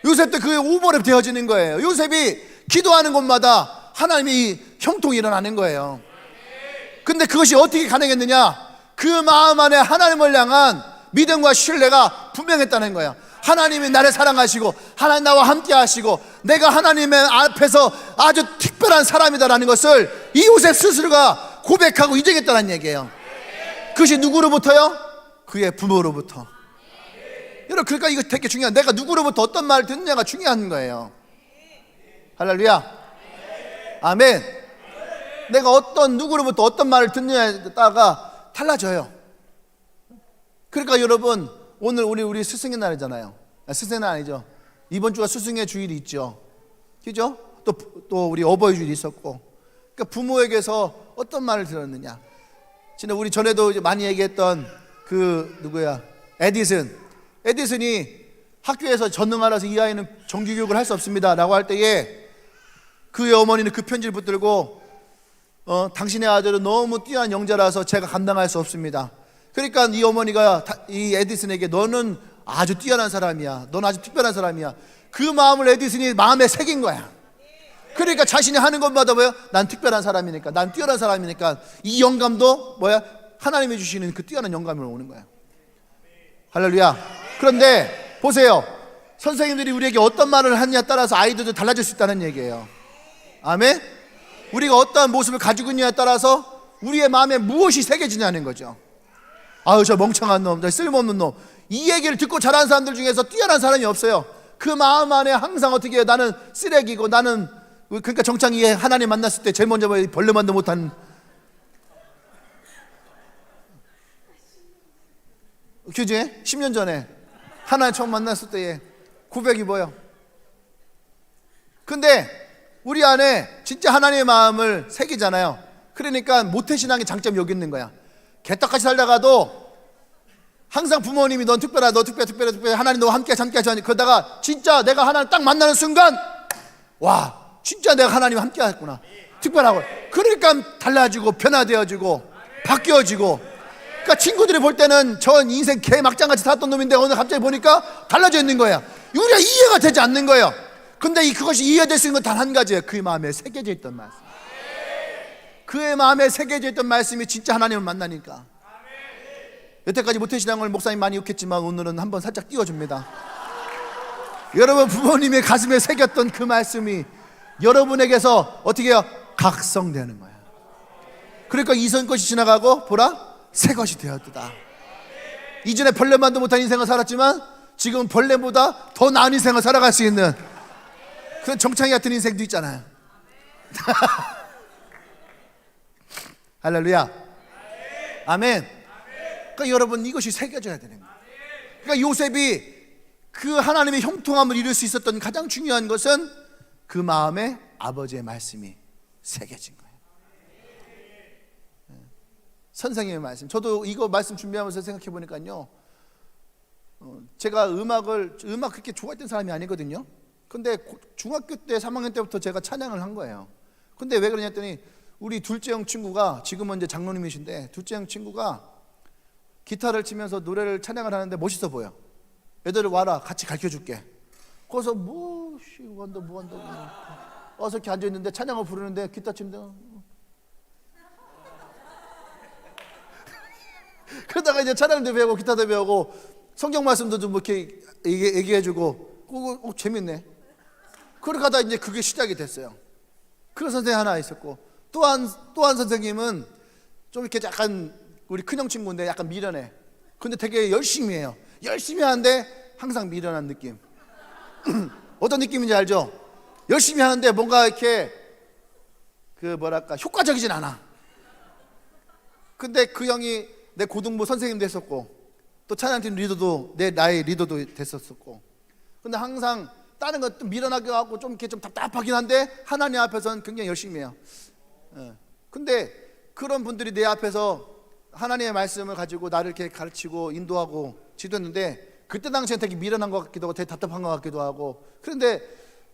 요셉도 그게 오버랩 되어지는 거예요. 요셉이 기도하는 곳마다 하나님이 형통이 일어나는 거예요. 근데 그것이 어떻게 가능했느냐? 그 마음 안에 하나님을 향한 믿음과 신뢰가 분명했다는 거예요. 하나님이 나를 사랑하시고, 하나님 나와 함께 하시고, 내가 하나님의 앞에서 아주 특별한 사람이다라는 것을 이 요셉 스스로가 고백하고 인정했다는 얘기예요. 그것이 누구로부터요? 그의 부모로부터. 여러분, 그러니까 이거 되게 중요한, 내가 누구로부터 어떤 말을 듣느냐가 중요한 거예요. 할렐루야. 아멘. 내가 누구로부터 어떤 말을 듣느냐에 따라가 달라져요. 그러니까 여러분, 오늘 우리 스승의 날이잖아요. 스승의 날 아니죠. 이번 주가 스승의 주일이 있죠. 그죠? 또 우리 어버이 주일이 있었고. 그러니까 부모에게서 어떤 말을 들었느냐. 지난 우리 전에도 이제 많이 얘기했던 누구야? 에디슨이 학교에서 전능하라서 이 아이는 정규교육을 할 수 없습니다 라고 할 때에 그의 어머니는 그 편지를 붙들고 당신의 아들은 너무 뛰어난 영재라서 제가 감당할 수 없습니다. 그러니까 이 어머니가 이 에디슨에게 너는 아주 뛰어난 사람이야. 넌 아주 특별한 사람이야. 그 마음을 에디슨이 마음에 새긴 거야. 그러니까 자신이 하는 것마다 난 특별한 사람이니까, 난 뛰어난 사람이니까 이 영감도 하나님이 주시는 그 뛰어난 영감이 오는 거야. 할렐루야. 그런데 보세요. 선생님들이 우리에게 어떤 말을 하느냐에 따라서 아이들도 달라질 수 있다는 얘기예요. 아멘. 우리가 어떠한 모습을 가지고 있느냐에 따라서 우리의 마음에 무엇이 새겨지냐는 거죠. 아유, 저 멍청한 놈, 저 쓸모없는 놈. 이 얘기를 듣고 자란 사람들 중에서 뛰어난 사람이 없어요. 그 마음 안에 항상 어떻게 해요? 나는 쓰레기고, 나는, 그러니까 정창이 하나님 만났을 때 제일 먼저 벌레만도 못한, 그지? 10년 전에 하나님 처음 만났을 때의 고백이 뭐예요? 근데 우리 안에 진짜 하나님의 마음을 새기잖아요. 그러니까 모태신앙의 장점이 여기 있는 거야. 개떡같이 살다가도 항상 부모님이 넌 특별하다, 너 특별해, 하나님 너와 함께 하자. 그러다가 진짜 내가 하나님 딱 만나는 순간, 와, 진짜 내가 하나님 함께 하겠구나. 특별하고. 그러니까 달라지고 변화되어지고 바뀌어지고. 그러니까 친구들이 볼 때는 저 인생 개 막장같이 살았던 놈인데 오늘 갑자기 보니까 달라져 있는 거야. 우리가 이해가 되지 않는 거예요. 근데 그것이 이해될 수 있는 건 단 한 가지예요. 그의 마음에 새겨져 있던 말씀. 그의 마음에 새겨져 있던 말씀이 진짜 하나님을 만나니까. 여태까지 모태신앙을 목사님 많이 욕했지만 오늘은 한번 살짝 띄워줍니다. 여러분 부모님의 가슴에 새겼던 그 말씀이 여러분에게서 어떻게 해요? 각성되는 거야. 그러니까 이전 것이 지나가고 보라 새 것이 되었다. 이전에 벌레만도 못한 인생을 살았지만 지금 벌레보다 더 나은 인생을 살아갈 수 있는 그런 정창이 같은 인생도 있잖아요. 할렐루야. 아멘. 그러니까 여러분 이것이 새겨져야 되는 거예요. 그러니까 요셉이 그 하나님의 형통함을 이룰 수 있었던 가장 중요한 것은 그 마음에 아버지의 말씀이 새겨진 거예요. 선생님의 말씀. 저도 이거 말씀 준비하면서 생각해 보니까요, 제가 음악 그렇게 좋아했던 사람이 아니거든요. 근데 중학교 때 3학년 때부터 제가 찬양을 한 거예요. 근데 왜 그러냐 했더니 우리 둘째 형 친구가, 지금은 이제 장로님이신데, 둘째 형 친구가 기타를 치면서 노래를 찬양을 하는데 멋있어 보여. 애들 와라, 같이 가르쳐 줄게. 거기서 뭐한다 와서 이렇게 앉아 있는데 찬양을 부르는데 기타 치는데 그러다가 이제 찬양도 배우고 기타도 배우고 성경 말씀도 좀 이렇게 얘기해주고 재밌네. 그러고 가다 이제 그게 시작이 됐어요. 그 선생님 하나 있었고, 또 한 선생님은 좀 이렇게 약간 우리 큰형 친구인데 약간 미련해. 근데 되게 열심히 해요. 열심히 하는데 항상 미련한 느낌. 어떤 느낌인지 알죠? 열심히 하는데 뭔가 이렇게 효과적이진 않아. 근데 그 형이 내 고등부 선생님도 했었고, 또 찬양팀 리더도 나의 리더도 됐었고, 근데 항상 다른 것도 미련하게 하고 좀 이렇게 좀 답답하긴 한데 하나님 앞에서는 굉장히 열심히 해요. 근데 그런 분들이 내 앞에서 하나님의 말씀을 가지고 나를 이렇게 가르치고 인도하고 지도했는데, 그때 당시엔 되게 미련한 것 같기도 하고 되게 답답한 것 같기도 하고, 그런데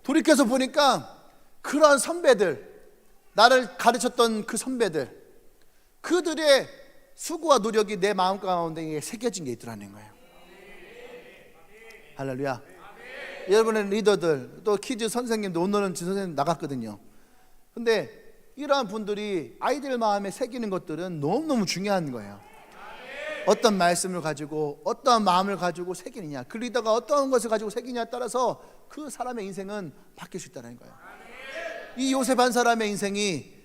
돌이켜서 보니까 그러한 선배들, 나를 가르쳤던 그 선배들, 그들의 수고와 노력이 내 마음 가운데 새겨진 게 있더라는 거예요. 할렐루야. 여러분의 리더들, 또 키즈 선생님도, 오늘은 진 선생님 나갔거든요. 근데 이러한 분들이 아이들 마음에 새기는 것들은 너무너무 중요한 거예요. 어떤 말씀을 가지고 어떠한 마음을 가지고 새기느냐, 그 리더가 어떤 것을 가지고 새기냐에 따라서 그 사람의 인생은 바뀔 수 있다는 거예요. 이 요셉 한 사람의 인생이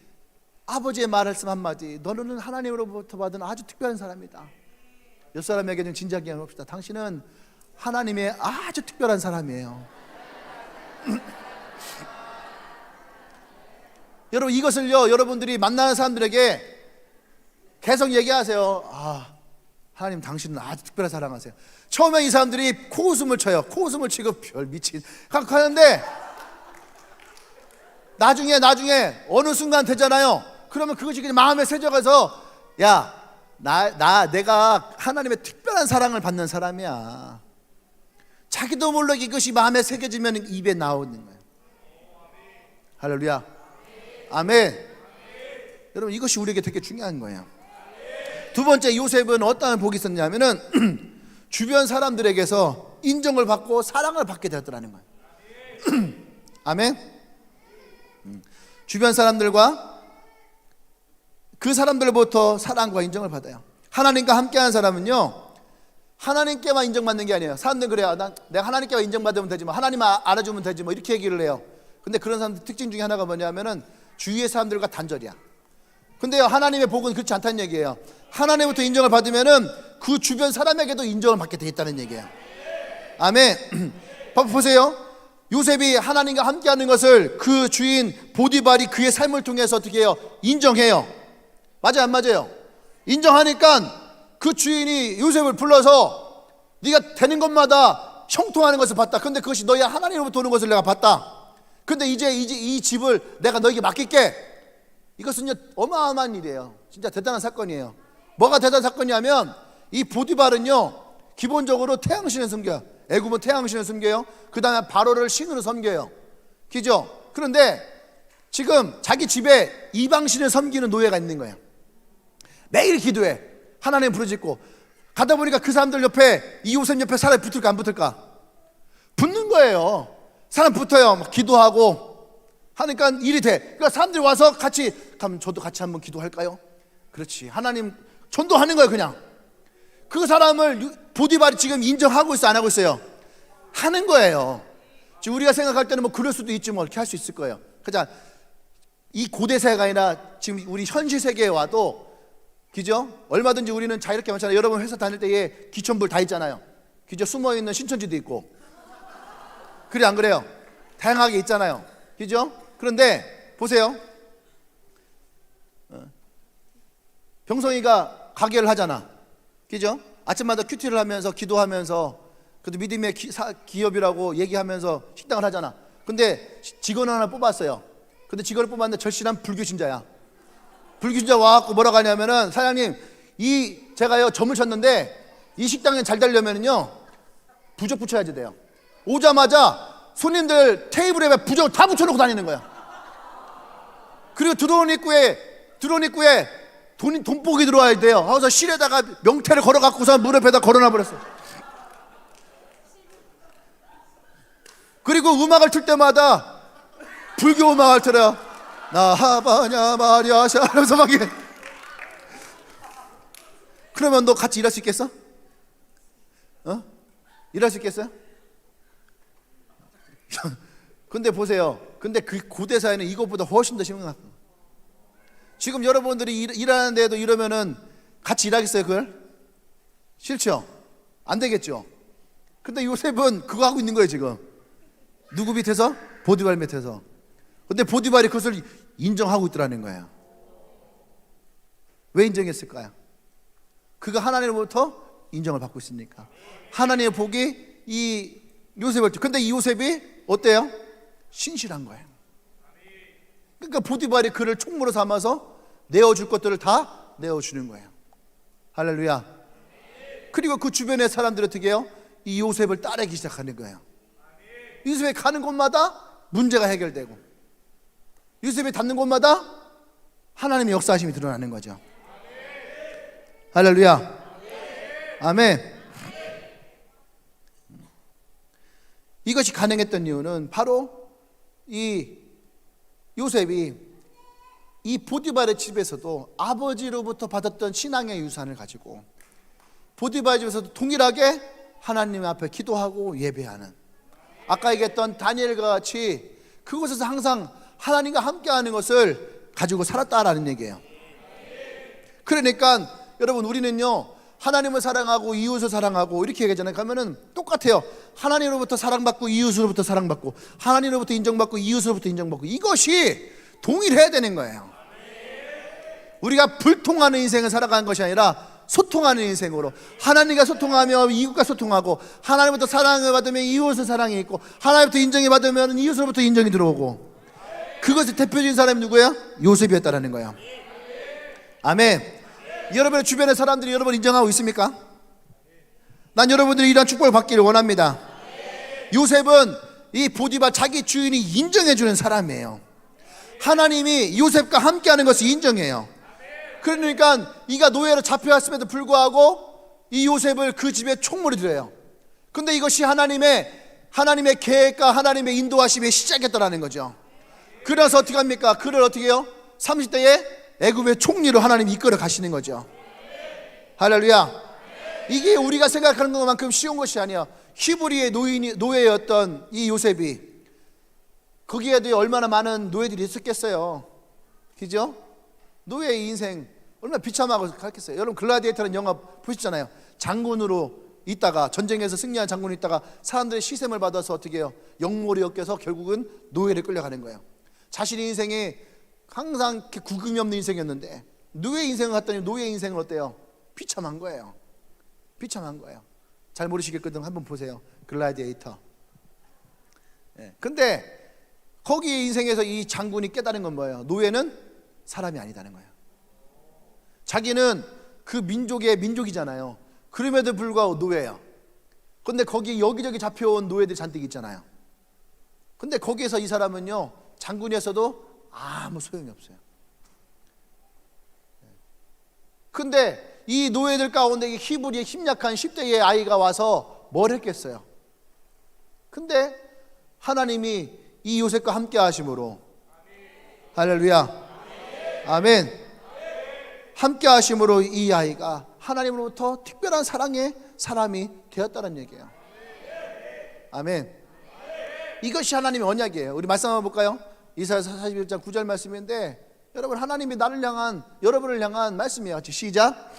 아버지의 말씀 한마디, 너는 하나님으로부터 받은 아주 특별한 사람이다. 옆 사람에게 좀 진지하게 해봅시다. 당신은 하나님의 아주 특별한 사람이에요. 여러분, 이것을요, 여러분들이 만나는 사람들에게 계속 얘기하세요. 하나님 당신은 아주 특별한 사랑하세요. 처음에 이 사람들이 코웃음을 쳐요. 코웃음을 치고 별 미친 하는데 나중에 어느 순간 되잖아요. 그러면 그것이 그냥 마음에 새겨가서, 내가 하나님의 특별한 사랑을 받는 사람이야. 자기도 모르게 이것이 마음에 새겨지면 입에 나오는 거예요. 할렐루야. 아멘. 여러분, 이것이 우리에게 되게 중요한 거예요. 두 번째, 요셉은 어떠한 복이 있었냐면은 주변 사람들에게서 인정을 받고 사랑을 받게 되었다는 거예요. 아멘. 주변 사람들과 그 사람들로부터 사랑과 인정을 받아요. 하나님과 함께하는 사람은요, 하나님께만 인정받는 게 아니에요. 사람들은 그래요. 내가 하나님께만 인정받으면 되지, 하나님 알아주면 되지, 이렇게 얘기를 해요. 근데 그런 사람들 특징 중에 하나가 뭐냐면은 주위의 사람들과 단절이야. 근데요, 하나님의 복은 그렇지 않다는 얘기예요. 하나님부터 인정을 받으면은 그 주변 사람에게도 인정을 받게 돼 있다는 얘기예요. 아멘. 보세요. 요셉이 하나님과 함께하는 것을 그 주인 보디발이 그의 삶을 통해서 어떻게 해요? 인정해요. 맞아요, 안 맞아요? 인정하니까 그 주인이 요셉을 불러서 네가 되는 것마다 형통하는 것을 봤다. 근데 그것이 너희 하나님으로부터 오는 것을 내가 봤다. 근데 이제 이 집을 내가 너에게 맡길게. 이것은요, 어마어마한 일이에요. 진짜 대단한 사건이에요. 뭐가 대단한 사건이냐면, 이 보디발은요, 기본적으로 태양신을 섬겨요. 애굽은 태양신을 섬겨요. 그 다음에 바로를 신으로 섬겨요. 그죠? 그런데 지금 자기 집에 이방신을 섬기는 노예가 있는 거예요. 매일 기도해. 하나님 부르짖고. 가다 보니까 그 사람들 옆에, 이 요셉 옆에 사람이 붙을까 안 붙을까? 붙는 거예요. 사람 붙어요. 막 기도하고 하니까 일이 돼. 그러니까 사람들이 와서 그럼 저도 같이 한번 기도할까요? 그렇지. 하나님 전도하는 거예요. 그냥 그 사람을 보디발이 지금 인정하고 있어, 안 하고 있어요? 하는 거예요. 지금 우리가 생각할 때는 그럴 수도 있지, 이렇게 할 수 있을 거예요. 그냥 이 고대 세계가 아니라 지금 우리 현실 세계에 와도, 그죠? 얼마든지 우리는 자유롭게 많잖아요. 여러분 회사 다닐 때에 기천불 다 있잖아요. 그죠? 숨어있는 신천지도 있고, 그래 안 그래요? 다양하게 있잖아요. 그죠? 그런데 보세요. 병성이가 가게를 하잖아. 그죠? 아침마다 큐티를 하면서 기도하면서, 그래도 믿음의 기업이라고 얘기하면서 식당을 하잖아. 근데 직원 하나 뽑았어요. 근데 직원을 뽑았는데 절실한 불교 신자야. 불균자 와갖고 뭐라고 하냐면은, 사장님 제가요 점을 쳤는데 이 식당에 잘 되려면은요 부적 붙여야지 돼요. 오자마자 손님들 테이블에 부적을 다 붙여놓고 다니는 거야. 그리고 들어온 입구에 돈복이 들어와야 돼요. 그래서 실에다가 명태를 걸어갖고서 문 옆에다 걸어놔 버렸어. 그리고 음악을 틀 때마다 불교 음악을 틀어요. 나하바냐 마리아샤 하면서 막 이래. 그러면 너 같이 일할 수 있겠어? 일할 수 있겠어요? 근데 보세요. 근데 그 고대 사회는 이것보다 훨씬 더 심각한. 지금 여러분들이 일하는데도 이러면은 같이 일하겠어요? 그걸? 싫죠? 안 되겠죠? 근데 요셉은 그거 하고 있는 거예요 지금. 누구 밑에서? 보디발 밑에서. 근데 보디발이 그것을 인정하고 있더라는 거예요. 왜 인정했을까요? 그가 하나님으로부터 인정을 받고 있으니까. 하나님의 복이 이 요셉을. 근데 이 요셉이 어때요? 신실한 거예요. 그러니까 보디발이 그를 총무로 삼아서 내어줄 것들을 다 내어주는 거예요. 할렐루야. 그리고 그 주변의 사람들이 어떻게 해요? 이 요셉을 따르기 시작하는 거예요. 요셉이 가는 곳마다 문제가 해결되고, 요셉이 닿는 곳마다 하나님의 역사하심이 드러나는 거죠. 할렐루야. 아멘. 이것이 가능했던 이유는 바로 이 요셉이 이 보디발의 집에서도 아버지로부터 받았던 신앙의 유산을 가지고 보디발의 집에서도 동일하게 하나님 앞에 기도하고 예배하는, 아까 얘기했던 다니엘과 같이 그곳에서 항상 하나님과 함께하는 것을 가지고 살았다라는 얘기예요. 그러니까 여러분, 우리는요 하나님을 사랑하고 이웃을 사랑하고 이렇게 얘기하잖아요. 그러면은 똑같아요. 하나님으로부터 사랑받고 이웃으로부터 사랑받고, 하나님으로부터 인정받고 이웃으로부터 인정받고, 이것이 동일해야 되는 거예요. 우리가 불통하는 인생을 살아가는 것이 아니라 소통하는 인생으로, 하나님과 소통하며 이웃과 소통하고, 하나님부터 사랑을 받으면 이웃을 사랑이 있고, 하나님부터 인정이 받으면 이웃으로부터 인정이 들어오고, 그것의 대표적인 사람이 누구예요? 요셉이었다라는 거예요. 아멘. 여러분의 주변의 사람들이 여러분 인정하고 있습니까? 난 여러분들이 이런 축복을 받기를 원합니다. 요셉은 이 보디발 자기 주인이 인정해주는 사람이에요. 하나님이 요셉과 함께하는 것을 인정해요. 그러니까 이가 노예로 잡혀왔음에도 불구하고 이 요셉을 그 집에 총무로 들여요. 근데 이것이 하나님의 계획과 하나님의 인도하심의 시작이었다는 거죠. 그래서 어떻게 합니까? 그를 어떻게 해요? 30대에 애굽의 총리로 하나님이 이끌어 가시는 거죠. 할렐루야. 이게 우리가 생각하는 것만큼 쉬운 것이 아니야. 히브리의 노예였던 이 요셉이, 거기에도 얼마나 많은 노예들이 있었겠어요. 그죠? 노예의 인생 얼마나 비참하고 그렇겠어요. 여러분 글라디에이터라는 영화 보셨잖아요. 장군으로 있다가, 전쟁에서 승리한 장군이 있다가 사람들의 시샘을 받아서 어떻게 해요? 영모를 엮여서 결국은 노예를 끌려가는 거예요. 자신의 인생이 항상 이렇게 구금이 없는 인생이었는데 노예 인생을 갔더니 노예 인생은 어때요? 비참한 거예요. 비참한 거예요. 잘 모르시겠거든. 한번 보세요. 글라디에이터. 근데 거기 인생에서 이 장군이 깨달은 건 뭐예요? 노예는 사람이 아니다는 거예요. 자기는 그 민족의 민족이잖아요. 그럼에도 불구하고 노예예요. 근데 거기 여기저기 잡혀온 노예들 잔뜩 있잖아요. 근데 거기에서 이 사람은요, 장군이었어도 아무 소용이 없어요. 근데 이 노예들 가운데 히브리의 힘약한 10대의 아이가 와서 뭘 했겠어요? 근데 하나님이 이 요셉과 함께 하심으로, 할렐루야, 아멘, 함께 하심으로 이 아이가 하나님으로부터 특별한 사랑의 사람이 되었다는 얘기예요. 아멘. 이것이 하나님의 언약이에요. 우리 말씀 한번 볼까요? 이사야서 41장 9절 말씀인데, 여러분 하나님이 나를 향한, 여러분을 향한 말씀이에요. 같이 시작.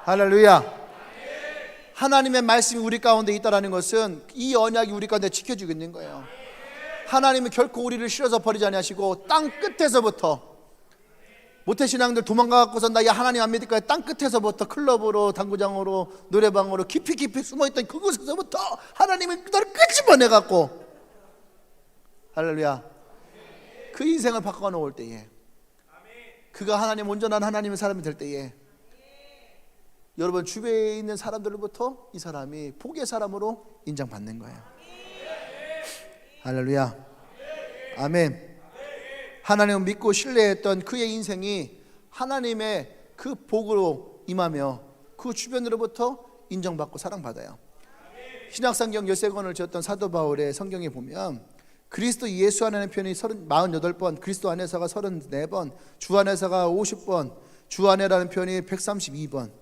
할렐루야. 하나님의 말씀이 우리 가운데 있다는 것은 이 언약이 우리 가운데 지켜지고 있는 거예요. 하나님은 결코 우리를 실어서 버리지 아니하시고 땅 끝에서부터 모태신앙들 도망가갖고서 나 야 하나님 안 믿을까 땅 끝에서부터 클럽으로 당구장으로 노래방으로 깊이 숨어있던 그곳에서부터 하나님이 너를 끄집어내갖고 할렐루야 그 인생을 바꿔놓을 때에 그가 하나님 온전한 하나님의 사람이 될 때에 여러분 주변에 있는 사람들로부터 이 사람이 복의 사람으로 인정받는 거예요. 할렐루야 아멘. 하나님을 믿고 신뢰했던 그의 인생이 하나님의 그 복으로 임하며 그 주변으로부터 인정받고 사랑받아요. 신약성경 13권을 지었던 사도 바울의 성경에 보면 그리스도 예수 안에는 표현이 48번, 그리스도 안에서가 34번, 주 안에서가 50번, 주 안에라는 표현이 132번.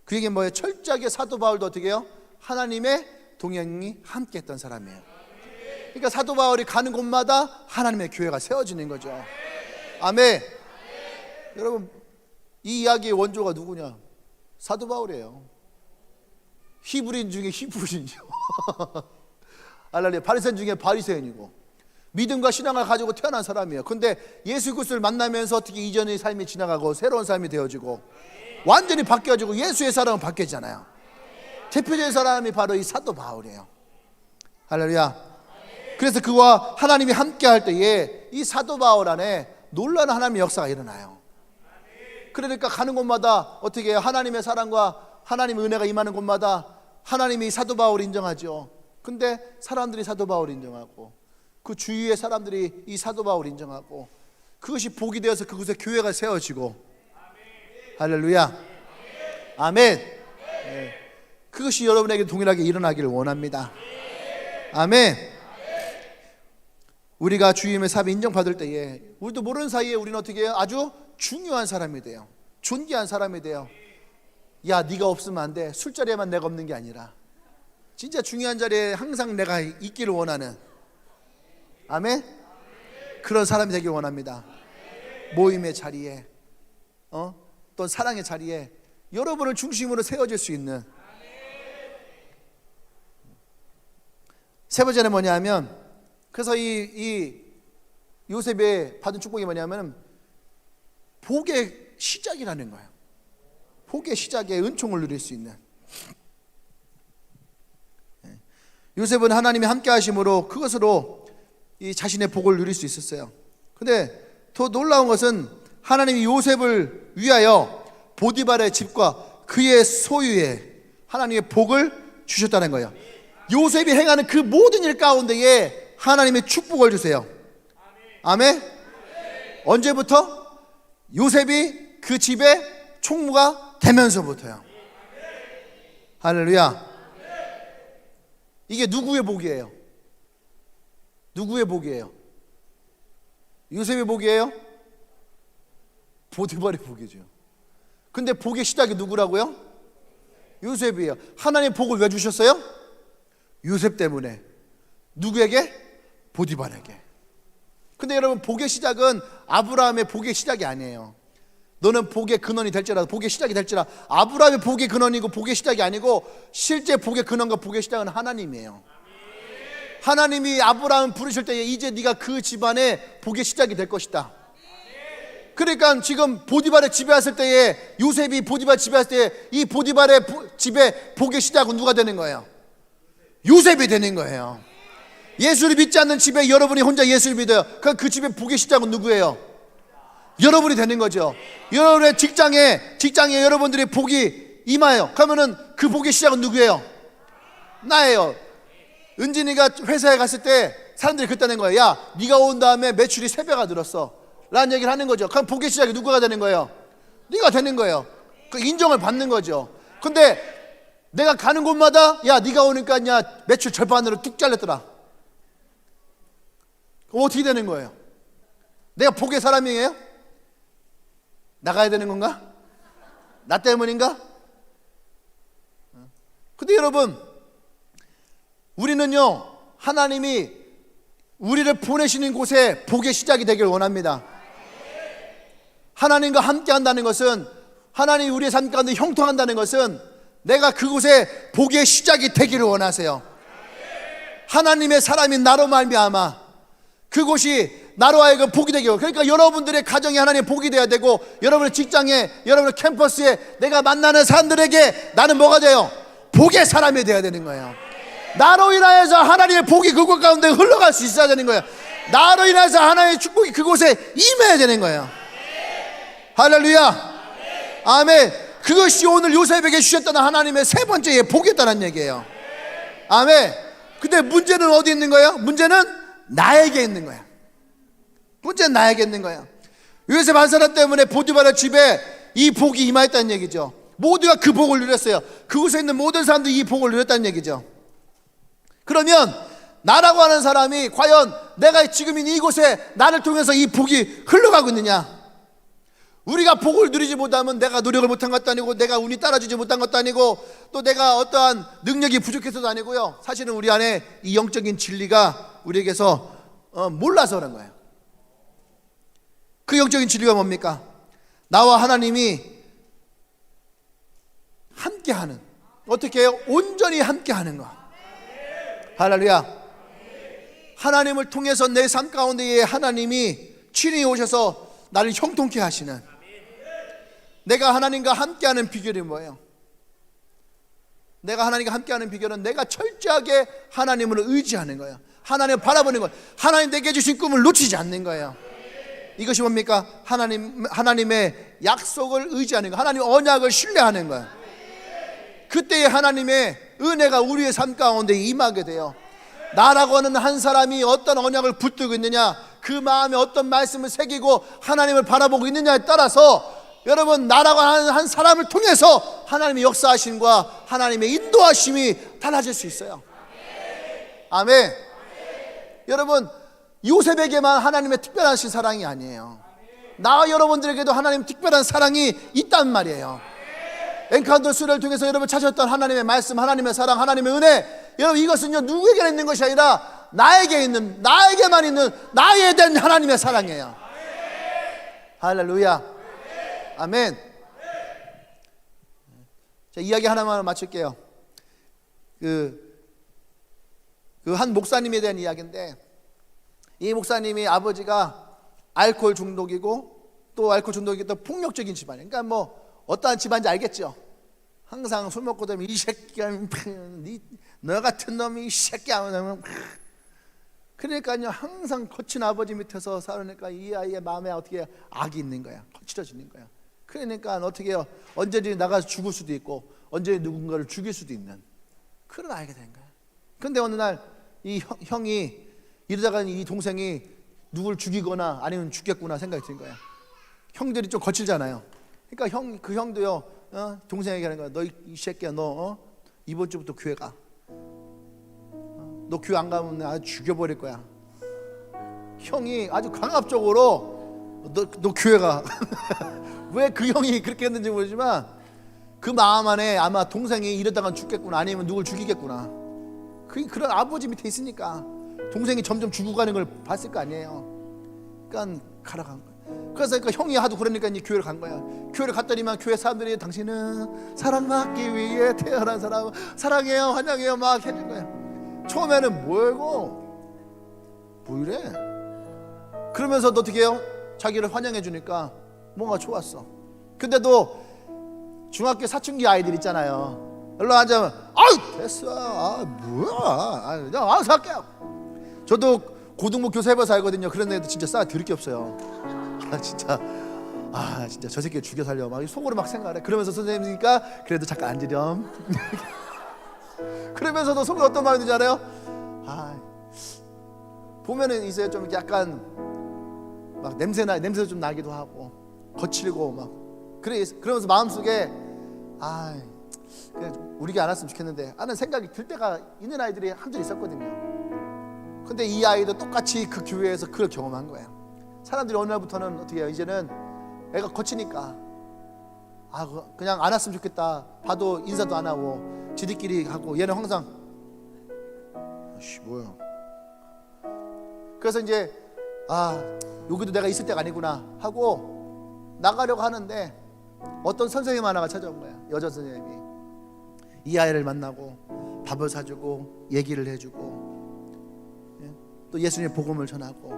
그 얘기는 뭐예요? 철저하게 사도 바울도 어떻게 해요? 하나님의 동행이 함께 했던 사람이에요. 그러니까 사도 바울이 가는 곳마다 하나님의 교회가 세워지는 거죠. 아멘. 여러분 이 이야기의 원조가 누구냐? 사도 바울이에요. 히브리인 중에 히브리인이죠. 할렐루야. 바리새인 중에 바리새인이고 믿음과 신앙을 가지고 태어난 사람이에요. 근데 예수 그리스도를 만나면서 어떻게 이전의 삶이 지나가고 새로운 삶이 되어지고 완전히 바뀌어지고 예수의 사람은 바뀌었잖아요. 대표적인 사람이 바로 이 사도 바울이에요. 할렐루야. 그래서 그와 하나님이 함께 할 때에 이 사도 바울 안에 놀라운 하나님의 역사가 일어나요. 그러니까 가는 곳마다 어떻게 해요? 하나님의 사랑과 하나님의 은혜가 임하는 곳마다 하나님이 사도 바울을 인정하죠. 근데 사람들이 사도 바울을 인정하고 그 주위의 사람들이 이 사도 바울을 인정하고 그것이 복이 되어서 그곳에 교회가 세워지고 할렐루야 아멘. 네. 그것이 여러분에게 동일하게 일어나기를 원합니다. 아멘. 우리가 주님의 삶에 인정받을 때에 우리도 모르는 사이에 우리는 어떻게 해요? 아주 중요한 사람이 돼요. 존귀한 사람이 돼요. 야 네가 없으면 안 돼. 술자리에만 내가 없는 게 아니라 진짜 중요한 자리에 항상 내가 있기를 원하는 아멘? 그런 사람이 되길 원합니다. 모임의 자리에 또 사랑의 자리에 여러분을 중심으로 세워질 수 있는. 세 번째는 뭐냐면 그래서 이 요셉의 받은 축복이 뭐냐면 복의 시작이라는 거예요. 복의 시작에 은총을 누릴 수 있는. 요셉은 하나님이 함께 하심으로 그것으로 이 자신의 복을 누릴 수 있었어요. 근데 더 놀라운 것은 하나님이 요셉을 위하여 보디발의 집과 그의 소유에 하나님의 복을 주셨다는 거예요. 요셉이 행하는 그 모든 일 가운데에 하나님의 축복을 주세요. 아멘. 언제부터? 요셉이 그 집의 총무가 되면서부터요. 할렐루야. 이게 누구의 복이에요? 누구의 복이에요? 요셉의 복이에요? 보디발의 복이죠. 근데 복의 시작이 누구라고요? 요셉이에요. 하나님 복을 왜 주셨어요? 요셉 때문에. 누구에게? 보디발에게. 근데 여러분 복의 시작은 아브라함의 복의 시작이 아니에요. 너는 복의 근원이 될지라도 복의 시작이 될지라. 아브라함의 복의 근원이고 복의 시작이 아니고 실제 복의 근원과 복의 시작은 하나님이에요. 하나님이 아브라함 부르실 때에 이제 네가 그 집안의 복의 시작이 될 것이다. 그러니까 지금 보디발의 집에 왔을 때에 요셉이 보디발 집에 왔을 때에 이 보디발의 집에 복의 시작은 누가 되는 거예요? 요셉이 되는 거예요. 예수를 믿지 않는 집에 여러분이 혼자 예수를 믿어요. 그럼 그 집의 복의 시작은 누구예요? 여러분이 되는 거죠. 여러분의 직장에 여러분들의 복이 임하여 그러면은 그 복의 시작은 누구예요? 나예요. 은진이가 회사에 갔을 때 사람들이 그랬다는 거예요. 야 네가 온 다음에 매출이 3배가 늘었어 라는 얘기를 하는 거죠. 그럼 복의 시작이 누구가 되는 거예요? 네가 되는 거예요. 그 인정을 받는 거죠. 근데 내가 가는 곳마다 야 네가 오니까 야 매출 절반으로 뚝 잘렸더라. 그럼 어떻게 되는 거예요? 내가 복의 사람이에요? 나가야 되는 건가? 나 때문인가? 근데 여러분 우리는요 하나님이 우리를 보내시는 곳에 복의 시작이 되길 원합니다. 하나님과 함께 한다는 것은 하나님이 우리의 삶 가운데 형통한다는 것은 내가 그곳에 복의 시작이 되기를 원하세요. 하나님의 사람인 나로 말미암아 그곳이 나로 하여금 복이 되게 하고, 그러니까 여러분들의 가정이 하나님의 복이 되어야 되고, 여러분의 직장에, 여러분의 캠퍼스에 내가 만나는 사람들에게 나는 뭐가 돼요? 복의 사람이 되어야 되는 거예요. 나로 인하여서 하나님의 복이 그곳 가운데 흘러갈 수 있어야 되는 거예요. 나로 인해서 하나님의 축복이 그곳에 임해야 되는 거예요. 할렐루야, 아멘. 그것이 오늘 요셉에게 주셨던 하나님의 세 번째의 복이었다는 얘기예요. 아멘. 근데 문제는 어디 있는 거예요? 문제는 나에게 있는 거예요. 문제는 나에게 있는 거예요. 요셉 한 사람 때문에 보디바라 집에 이 복이 임하였다는 얘기죠. 모두가 그 복을 누렸어요. 그곳에 있는 모든 사람들이 이 복을 누렸다는 얘기죠. 그러면 나라고 하는 사람이 과연 내가 지금 있는 이곳에 나를 통해서 이 복이 흘러가고 있느냐? 우리가 복을 누리지 못하면 내가 노력을 못한 것도 아니고, 내가 운이 따라주지 못한 것도 아니고, 또 내가 어떠한 능력이 부족해서도 아니고요. 사실은 우리 안에 이 영적인 진리가 우리에게서 몰라서 그런 거예요. 그 영적인 진리가 뭡니까? 나와 하나님이 함께하는, 어떻게 해요? 온전히 함께하는 거. 할렐루야. 하나님을 통해서 내 삶 가운데에 하나님이 친히 오셔서 나를 형통케 하시는, 내가 하나님과 함께하는 비결이 뭐예요? 내가 하나님과 함께하는 비결은 내가 철저하게 하나님을 의지하는 거예요. 하나님을 바라보는 거예요. 하나님 내게 주신 꿈을 놓치지 않는 거예요. 이것이 뭡니까? 하나님의 약속을 의지하는 거예요. 하나님의 언약을 신뢰하는 거예요. 그때에 하나님의 은혜가 우리의 삶 가운데 임하게 돼요. 나라고 하는 한 사람이 어떤 언약을 붙들고 있느냐, 그 마음에 어떤 말씀을 새기고 하나님을 바라보고 있느냐에 따라서 여러분, 나라고 하는 한 사람을 통해서 하나님의 역사하심과 하나님의 인도하심이 달라질 수 있어요. 아멘. 여러분, 요셉에게만 하나님의 특별하신 사랑이 아니에요. 나와 여러분들에게도 하나님 특별한 사랑이 있단 말이에요. 엔카운터스를 통해서 여러분 찾았던 하나님의 말씀, 하나님의 사랑, 하나님의 은혜, 여러분 이것은요 누구에게 있는 것이 아니라 나에게 있는, 나에게만 있는, 나에 대한 하나님의 사랑이에요. 할렐루야, 아멘. 자, 이야기 하나만 마칠게요. 그 한 목사님에 대한 이야기인데, 이 목사님이 아버지가 알코올 중독이고, 또 알코올 중독이 또 폭력적인 집안이에요. 그러니까 뭐 어떠한 집안인지 알겠죠? 항상 술 먹고 되면 이 새끼야, 너 같은 놈이 이 새끼야. 그러니까요, 항상 거친 아버지 밑에서 살으니까 이 아이의 마음에 어떻게 악이 있는 거야. 거칠어지는 거야. 그러니까 어떻게 해요? 언제든지 나가서 죽을 수도 있고, 언제든지 누군가를 죽일 수도 있는 그런 아이가 된 거야. 근데 어느 날 이 형이 이러다가 이 동생이 누굴 죽이거나 아니면 죽겠구나 생각이 든 거야. 형들이 좀 거칠잖아요. 그러니까 그 형도요, 동생에게 하는 거야. 너 이 새끼야, 너 이번 주부터 교회 가. 너 교회 안 가면 아주 죽여버릴 거야. 형이 아주 강압적으로 너 교회 가. 왜 그 형이 그렇게 했는지 모르지만 그 마음 안에 아마 동생이 이러다가 죽겠구나, 아니면 누굴 죽이겠구나, 그런 아버지 밑에 있으니까 동생이 점점 죽어가는 걸 봤을 거 아니에요. 그러니까 가라 간 거야. 그래서 형이 하도 그러니까 이제 교회를 간 거야. 교회를 갔더니만 교회 사람들이 당신은 사랑받기 위해 태어난 사람, 사랑해요, 환영해요 막 해준 거야. 처음에는 뭐 이래? 그러면서도 어떻게 해요? 자기를 환영해 주니까 뭔가 좋았어. 근데도 중학교 사춘기 아이들 있잖아요. 일로 앉으면 아유 됐어, 뭐야, 그냥 와서 할게요. 저도 고등부 교사해봐 살거든요. 그런 애들 진짜 싸 들을 게 없어요. 진짜 저 새끼 죽여 살려 막 속으로 막 생각해. 그러면서 선생님이니까 그래도 잠깐 앉으렴. 그러면서도 속으로 어떤 마음이 들지 않아요? 보면은 있어요, 좀 약간 막 냄새 좀 나기도 하고 거칠고 막 그러면서 마음속에 우리가 안 왔으면 좋겠는데 하는 생각이 들 때가 있는 아이들이 한둘 있었거든요. 근데 이 아이도 똑같이 그 교회에서 그걸 경험한 거예요. 사람들이 어느 날부터는 어떻게 해요? 이제는 애가 거치니까 그냥 안 왔으면 좋겠다. 봐도 인사도 안 하고 지들끼리 하고, 얘는 항상 뭐야. 그래서 이제 여기도 내가 있을 때가 아니구나 하고 나가려고 하는데 어떤 선생님 하나가 찾아온 거야. 여자 선생님이 이 아이를 만나고 밥을 사주고 얘기를 해주고 또 예수님의 복음을 전하고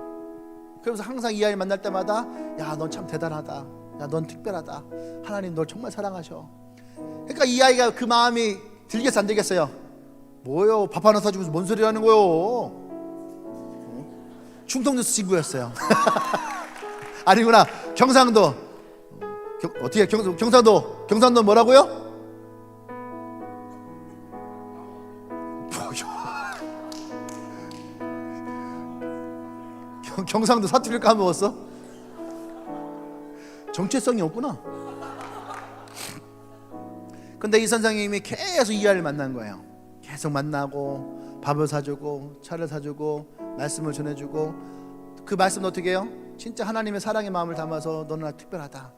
그러면서 항상 이 아이를 만날 때마다 야, 넌 참 대단하다. 야, 넌 특별하다. 하나님 널 정말 사랑하셔. 그러니까 이 아이가 그 마음이 들겠어 안 되겠어요? 뭐요? 밥 하나 사주면서 뭔 소리 하는 거요? 충청도에서 친구였어요. 아니구나. 경상도. 어떻게 경상도 뭐라고요? 경상도 사투리를 까먹었어? 정체성이 없구나. 근데 이 선생님이 계속 이 아이를 만난 거예요. 계속 만나고 밥을 사주고 차를 사주고 말씀을 전해주고, 그 말씀은 어떻게 해요? 진짜 하나님의 사랑의 마음을 담아서 너는 특별하다.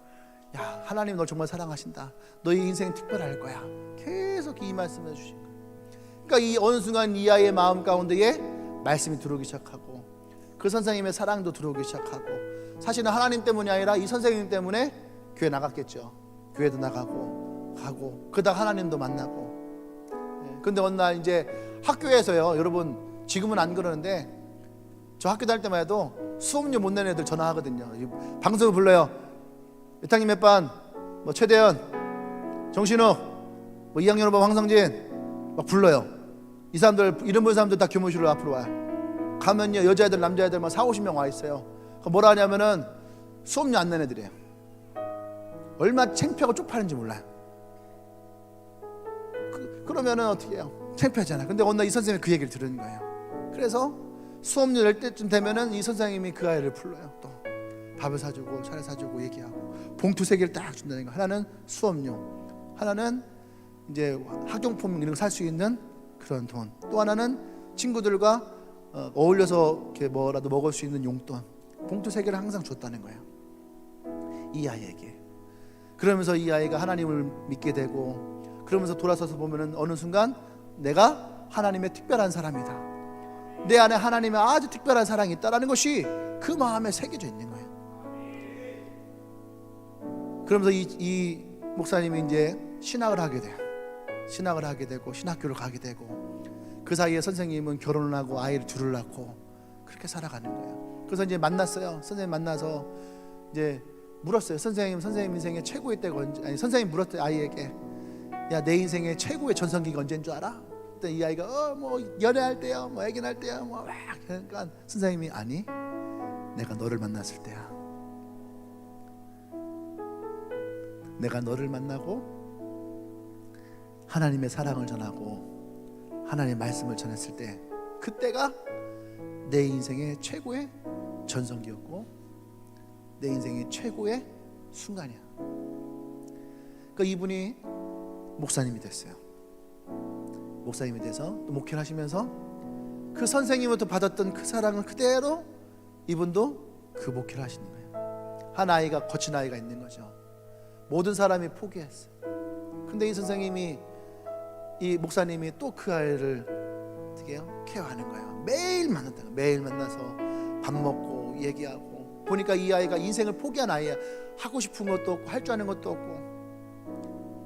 야, 하나님 널 정말 사랑하신다. 너의 인생은 특별할 거야. 계속 이 말씀을 해주신 거예요. 그러니까 이 어느 순간 이 아이의 마음 가운데에 말씀이 들어오기 시작하고, 그 선생님의 사랑도 들어오기 시작하고, 사실은 하나님 때문이 아니라 이 선생님 때문에 교회 나갔겠죠. 교회도 나가고 가고, 그러다 하나님도 만나고. 근데 어느 날 이제 학교에서요, 여러분 지금은 안 그러는데 저 학교 다닐 때만 해도 수업료 못 내는 애들 전화하거든요. 방송을 불러요. 이탕님 몇 반, 뭐 최대현, 정신욱, 뭐 2학년 5반 황성진 막 불러요. 이 사람들 이름 본 사람들 다 교무실로 앞으로 와요. 가면요, 여자애들 남자애들 막 40-50명 와 있어요. 뭐라 하냐면은 수업료 안 내는 애들이에요. 얼마나 창피하고 쪽팔린지 몰라요. 그러면은 어떻게 해요? 창피하잖아. 근데 어느 날 이 선생님이 그 얘기를 들은 거예요. 그래서 수업료 낼 때쯤 되면은 이 선생님이 그 아이를 불러요. 또 밥을 사주고 차를 사주고 얘기하고, 봉투 3개를 딱 준다는 거. 하나는 수업료, 하나는 이제 학용품 이런 거 살 수 있는 그런 돈, 또 하나는 친구들과 어울려서 이렇게 뭐라도 먹을 수 있는 용돈. 봉투 3개를 항상 줬다는 거예요, 이 아이에게. 그러면서 이 아이가 하나님을 믿게 되고, 그러면서 돌아서서 보면은 어느 순간 내가 하나님의 특별한 사람이다, 내 안에 하나님의 아주 특별한 사랑이 있다라는 것이 그 마음에 새겨져 있는 거예요. 그러면서 이 목사님이 이제 신학을 하게 돼요. 신학을 하게 되고 신학교를 가게 되고, 그 사이에 선생님은 결혼을 하고 아이를 둘을 낳고 그렇게 살아가는 거예요. 그래서 이제 만났어요. 선생님 만나서 이제 물었어요. 선생님 인생의 최고의 때가 언제? 아니, 선생님 물었대요, 아이에게. 야, 내 인생의 최고의 전성기가 언제인 줄 알아? 그때 이 아이가 뭐 연애할 때야, 뭐 애기 낳을 때야, 뭐 막. 그러니까 선생님이 아니, 내가 너를 만났을 때야. 내가 너를 만나고 하나님의 사랑을 전하고 하나님의 말씀을 전했을 때, 그때가 내 인생의 최고의 전성기였고 내 인생의 최고의 순간이야. 그러니까 이분이 목사님이 됐어요. 목사님이 돼서 또 목회를 하시면서 그 선생님부터 받았던 그 사랑을 그대로 이분도 그 목회를 하시는 거예요. 한 아이가, 거친 아이가 있는 거죠. 모든 사람이 포기했어요. 근데 이 선생님이, 이 목사님이 또 그 아이를 어떻게 해요? 케어하는 거예요. 매일 만났다가, 매일 만나서 밥 먹고 얘기하고. 보니까 이 아이가 인생을 포기한 아이야. 하고 싶은 것도 없고 할 줄 아는 것도 없고.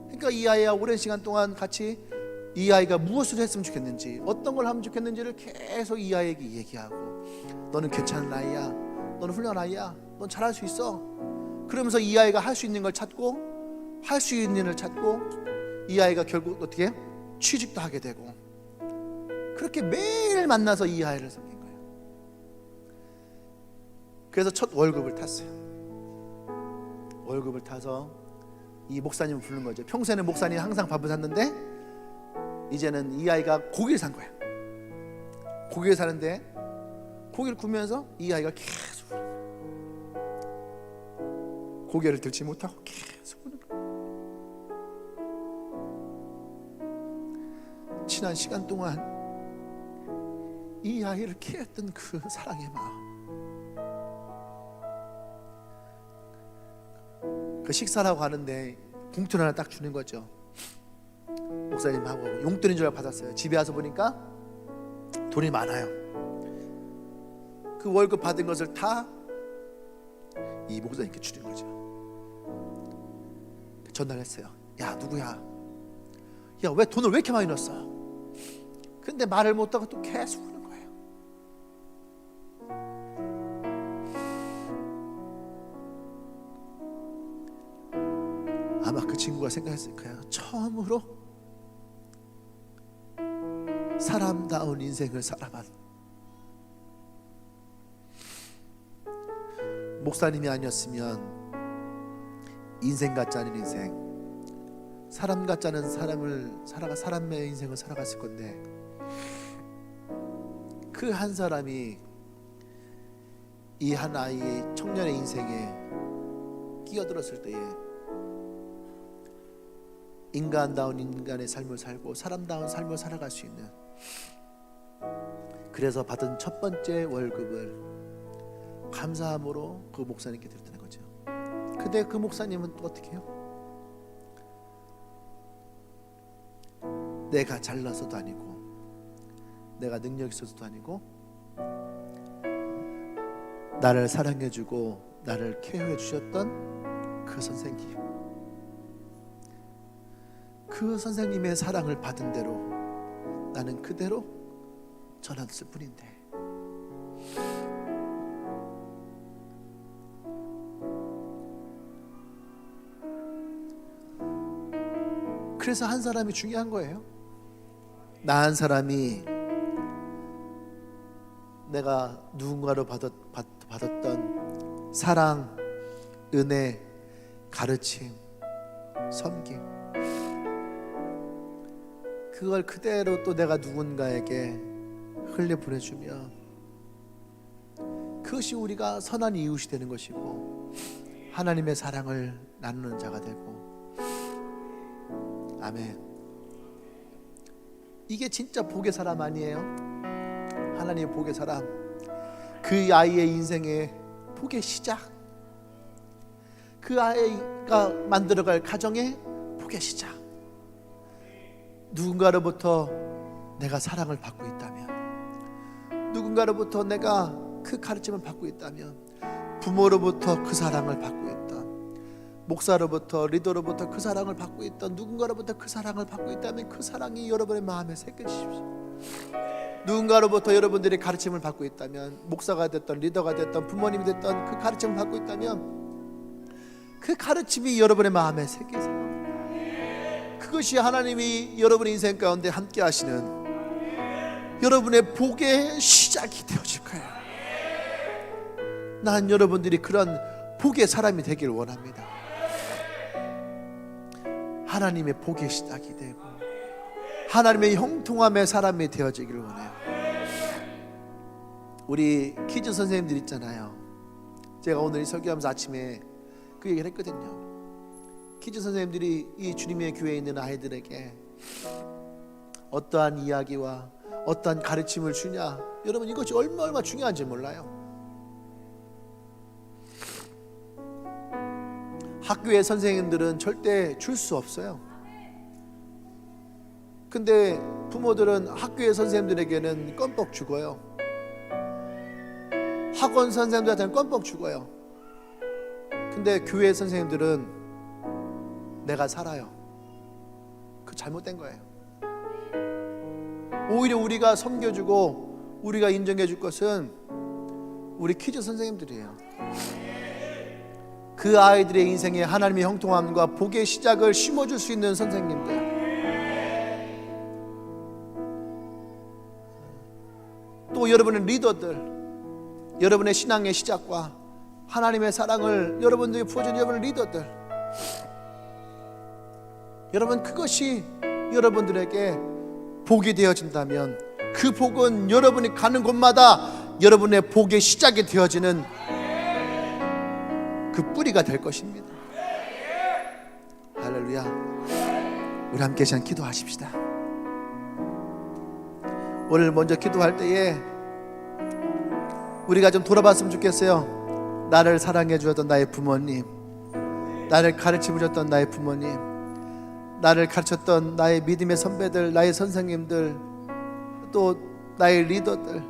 그러니까 이 아이와 오랜 시간 동안 같이 이 아이가 무엇을 했으면 좋겠는지, 어떤 걸 하면 좋겠는지를 계속 이 아이에게 얘기하고, 너는 괜찮은 아이야, 너는 훌륭한 아이야, 넌 잘할 수 있어. 그러면서 이 아이가 할 수 있는 걸 찾고, 할 수 있는 일을 찾고, 이 아이가 결국 어떻게 취직도 하게 되고, 그렇게 매일 만나서 이 아이를 섬긴 거예요. 그래서 첫 월급을 탔어요. 월급을 타서 이 목사님을 부른 거죠. 평소에는 목사님이 항상 밥을 샀는데 이제는 이 아이가 고기를 산 거야. 고기를 사는데 고기를 구우면서 이 아이가 계속 고개를 들지 못하고 계속 우는 거야. 지난 시간 동안 이 아이를 케어했던 그 사랑의 마음, 그 식사를 하고 가는데 봉투를 하나 딱 주는 거죠. 목사님하고 용돈인 줄 알고 받았어요. 집에 와서 보니까 돈이 많아요. 그 월급 받은 것을 다 이 목사님께 주는 거죠. 전달했어요. 야, 누구야? 야, 왜 돈을 왜 이렇게 많이 넣었어? 근데 말을 못하고 또 계속 우는 거예요. 누가 생각했을까요? 처음으로 사람다운 인생을 살아본 목사님이 아니었으면 인생 같지 않은 인생, 사람 같지 않은 사람의 인생을 살아갔을 건데, 그 한 사람이 이 한 아이의 청년의 인생에 끼어들었을 때에 인간다운 인간의 삶을 살고 사람다운 삶을 살아갈 수 있는, 그래서 받은 첫 번째 월급을 감사함으로 그 목사님께 드렸다는 거죠. 근데 그 목사님은 또 어떻게 해요? 내가 잘나서도 아니고 내가 능력 있어서도 아니고 나를 사랑해주고 나를 케어해 주셨던 그 선생님, 그 선생님의 사랑을 받은 대로 나는 그대로 전했을 뿐인데, 그래서 한 사람이 중요한 거예요. 나 한 사람이 내가 누군가로 받았던 사랑, 은혜, 가르침, 섬김, 그걸 그대로 또 내가 누군가에게 흘려보내주면 그것이 우리가 선한 이웃이 되는 것이고 하나님의 사랑을 나누는 자가 되고, 아멘. 이게 진짜 복의 사람 아니에요? 하나님의 복의 사람, 그 아이의 인생의 복의 시작, 그 아이가 만들어갈 가정의 복의 시작. 누군가로부터 내가 사랑을 받고 있다면, 누군가로부터 내가 그 가르침을 받고 있다면, 부모로부터 그 사랑을 받고 있던, 목사로부터, 리더로부터 그 사랑을 받고 있던, 누군가로부터 그 사랑을 받고 있다면 그 사랑이 여러분의 마음에 새겨지십시오. 누군가로부터 여러분들이 가르침을 받고 있다면, 목사가 됐던, 리더가 됐던, 부모님이 됐던 그 가르침을 받고 있다면 그 가르침이 여러분의 마음에 새겨서 그것이 하나님이 여러분의 인생 가운데 함께 하시는 여러분의 복의 시작이 되어질 거예요. 난 여러분들이 그런 복의 사람이 되길 원합니다. 하나님의 복의 시작이 되고 하나님의 형통함의 사람이 되어지기를 원해요. 우리 키즈 선생님들 있잖아요. 제가 오늘 설교하면서 아침에 그 얘기를 했거든요. 키즈 선생님들이 이 주님의 교회에 있는 아이들에게 어떠한 이야기와 어떠한 가르침을 주냐, 여러분 이것이 얼마나 중요한지 몰라요. 학교의 선생님들은 절대 줄 수 없어요. 근데 부모들은 학교의 선생님들에게는 껌뻑 죽어요. 학원 선생님들한테는 껌뻑 죽어요. 근데 교회 선생님들은 내가 살아요. 그 잘못된 거예요. 오히려 우리가 섬겨주고 우리가 인정해 줄 것은 우리 키즈 선생님들이에요. 그 아이들의 인생에 하나님의 형통함과 복의 시작을 심어줄 수 있는 선생님들, 또 여러분의 리더들, 여러분의 신앙의 시작과 하나님의 사랑을 여러분들이 부어준 여러분의 리더들, 여러분 그것이 여러분들에게 복이 되어진다면 그 복은 여러분이 가는 곳마다 여러분의 복의 시작이 되어지는 그 뿌리가 될 것입니다. 할렐루야. 우리 함께 시간 기도하십시다. 오늘 먼저 기도할 때에 우리가 좀 돌아봤으면 좋겠어요. 나를 사랑해 주었던 나의 부모님, 나를 가르쳐 주었던 나의 부모님, 나를 가르쳤던 나의 믿음의 선배들, 나의 선생님들, 또 나의 리더들,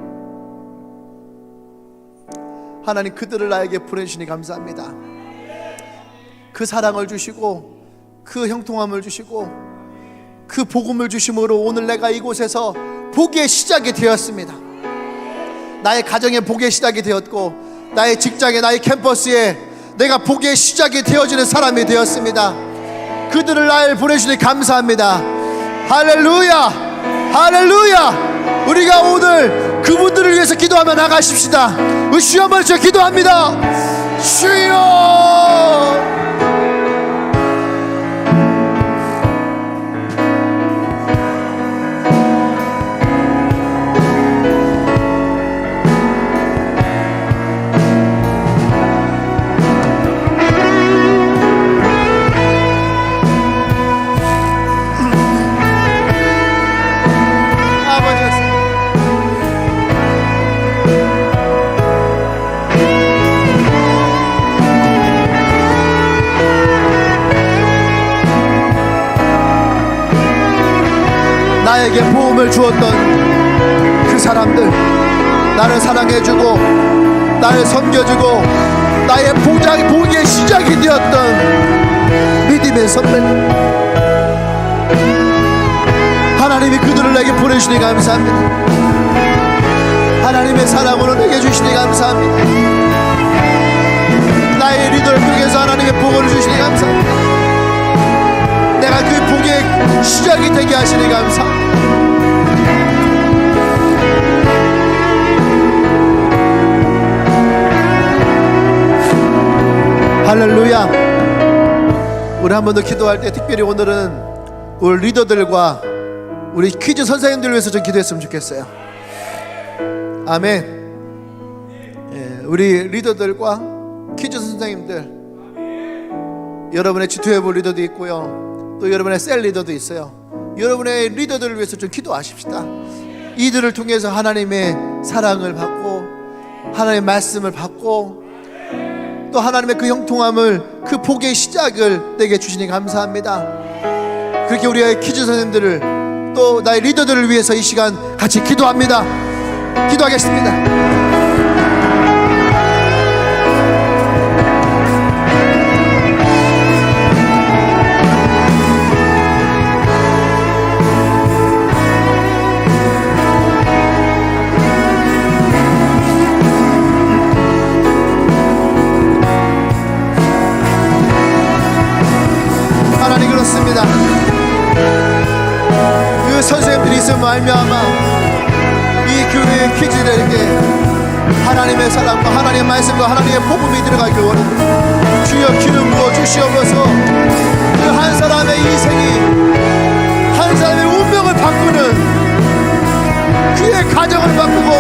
하나님 그들을 나에게 보내주시니 감사합니다. 그 사랑을 주시고 그 형통함을 주시고 그 복음을 주심으로 오늘 내가 이곳에서 복의 시작이 되었습니다. 나의 가정의 복의 시작이 되었고 나의 직장에, 나의 캠퍼스에 내가 복의 시작이 되어지는 사람이 되었습니다. 그들을 날 보내주니 감사합니다. 할렐루야 할렐루야. 우리가 오늘 그분들을 위해서 기도하며 나가십시다. 주여 한번 저 기도합니다. 주여. 나에게 보험을 주었던 그 사람들, 나를 사랑해주고 나를 섬겨주고 나의 복의 시작이 되었던 믿음의 선배님, 하나님이 그들을 내게 보내주시니 감사합니다. 하나님의 사랑으로 내게 주시니 감사합니다. 나의 리더를 통해서 하나님의 복을 주시니 감사합니다. 내가 그 복의 시작이 되게 하시니 감사합니다. 할렐루야. 우리 한 번 더 기도할 때 특별히 오늘은 우리 리더들과 우리 퀴즈 선생님들 위해서 좀 기도했으면 좋겠어요. 아멘. 예, 우리 리더들과 퀴즈 선생님들, 여러분의 G2F 리더도 있고요, 또 여러분의 셀 리더도 있어요. 여러분의 리더들을 위해서 좀 기도하십시다. 이들을 통해서 하나님의 사랑을 받고 하나님의 말씀을 받고 또 하나님의 그 형통함을, 그 복의 시작을 내게 주시니 감사합니다. 그렇게 우리의 퀴즈 선생님들을 또 나의 리더들을 위해서 이 시간 같이 기도합니다. 기도하겠습니다. 그 선생님들이 있으면 말미암아 이 교회의 퀴즈들에게 하나님의 사랑과 하나님의 말씀과 하나님의 복음이 들어가길 원합니다. 주여 기름 부어 주시옵소서. 그 한 사람의 인생이 한 사람의 운명을 바꾸는, 그의 가정을 바꾸고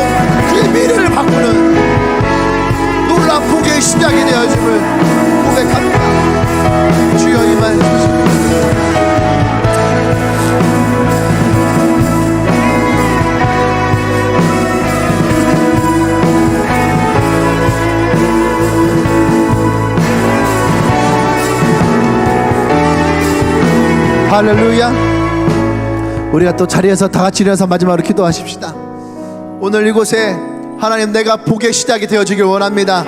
그의 미래를 바꾸는 놀라운 복의 시작이 되어짐을 고백합니다. 주여 임하여 주시옵소서. 할렐루야. 우리가 또 자리에서 다 같이 일어나서 마지막으로 기도하십시다. 오늘 이곳에 하나님, 내가 복의 시작이 되어지길 원합니다.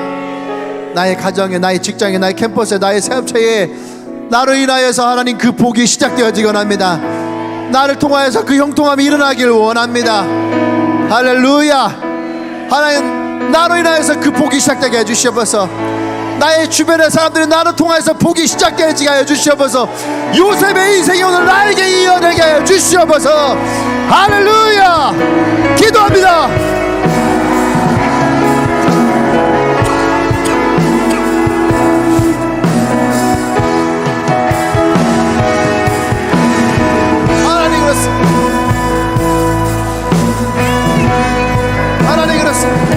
나의 가정에, 나의 직장에, 나의 캠퍼스에, 나의 사업체에 나로 인하여서 하나님 그 복이 시작되어지길 원합니다. 나를 통하여서 그 형통함이 일어나길 원합니다. 할렐루야. 하나님, 나로 인하여서 그 복이 시작되게 해주시옵소서. 나의 주변의 사람들이 나를 통해서 복이 시작되게 하여 주시옵소서. 요셉의 인생이 오늘 나에게 이어되게 하여 주시옵소서. 할렐루야. 기도합니다. 하나님 그렇습니다. 하나님 그렇습니다.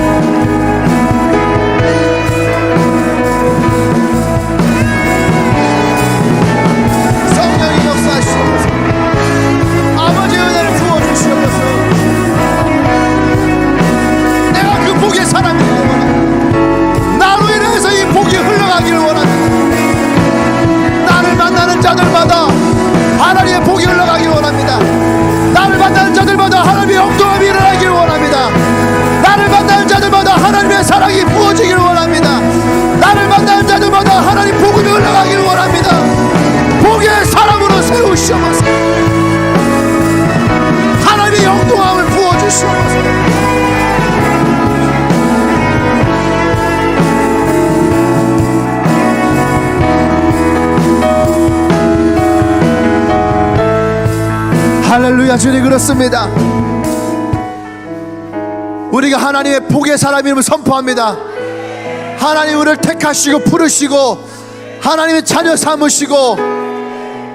자들마다 하나님의 복이 흘러가길 원합니다. 나를 만나는 자들마다 하나님의 영통함이 일어나길 원합니다. 나를 만나는 자들마다 하나님의 사랑이 부어지길 원합니다. 나를 만나는 자들마다 하나님 복음이 흘러가길 원합니다. 복의 사람으로 세우시옵소서. 하나님의 영통함을 부어주시옵소서. 할렐루야. 주님 그렇습니다. 우리가 하나님의 복의 사람임을 선포합니다. 하나님 우리를 택하시고 부르시고 하나님의 자녀 삼으시고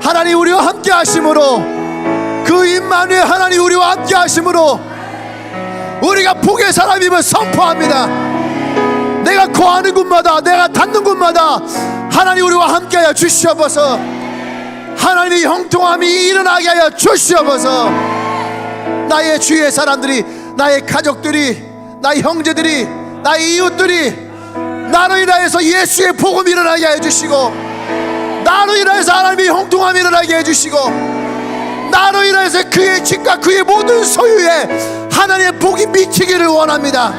하나님 우리와 함께 하심으로, 그 임마누엘 하나님 우리와 함께 하심으로 우리가 복의 사람임을 선포합니다. 내가 거하는 곳마다, 내가 닿는 곳마다 하나님 우리와 함께하여 주시옵소서. 하나님의 형통함이 일어나게 하여 주시옵소서. 나의 주위의 사람들이, 나의 가족들이, 나의 형제들이, 나의 이웃들이 나로 인하여서 예수의 복음이 일어나게 해주시고, 나로 인하여서 하나님의 형통함이 일어나게 해주시고, 나로 인하여서 그의 집과 그의 모든 소유에 하나님의 복이 미치기를 원합니다.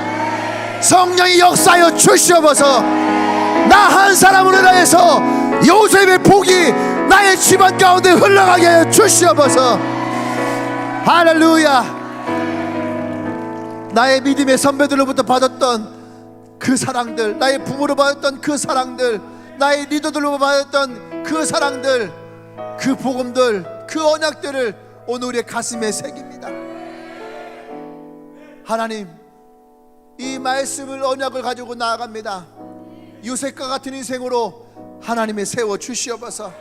성령이 역사하여 주시옵소서. 나 한 사람으로 인하여서 요셉의 복이 나의 집안 가운데 흘러가게 하여 주시옵소서. 할렐루야. 나의 믿음의 선배들로부터 받았던 그 사랑들, 나의 부모로 받았던 그 사랑들, 나의 리더들로 받았던 그 사랑들, 그 복음들, 그 언약들을 오늘 우리의 가슴에 새깁니다. 하나님, 이 말씀을, 언약을 가지고 나아갑니다. 요셉과 같은 인생으로 하나님의 세워 주시옵소서.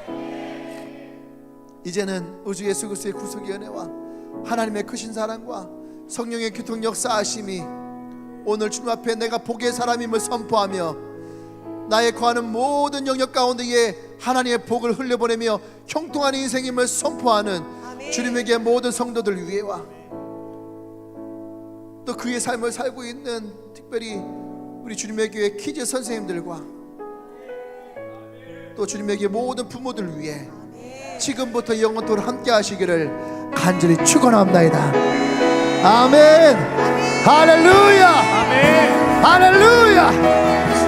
이제는 우주 예수 그리스도의 구속의 은혜와 하나님의 크신 사랑과 성령의 교통 역사하심이 오늘 주님 앞에 내가 복의 사람임을 선포하며 나의 거하는 모든 영역 가운데에 하나님의 복을 흘려보내며 형통한 인생임을 선포하는 주님에게 모든 성도들 위에와 또 그의 삶을 살고 있는 특별히 우리 주님의 교회 키즈 선생님들과 또 주님의 교회 모든 부모들 위해 지금부터 영원토록 함께 하시기를 간절히 축원합니다. 아멘. 할렐루야. 아멘. 할렐루야.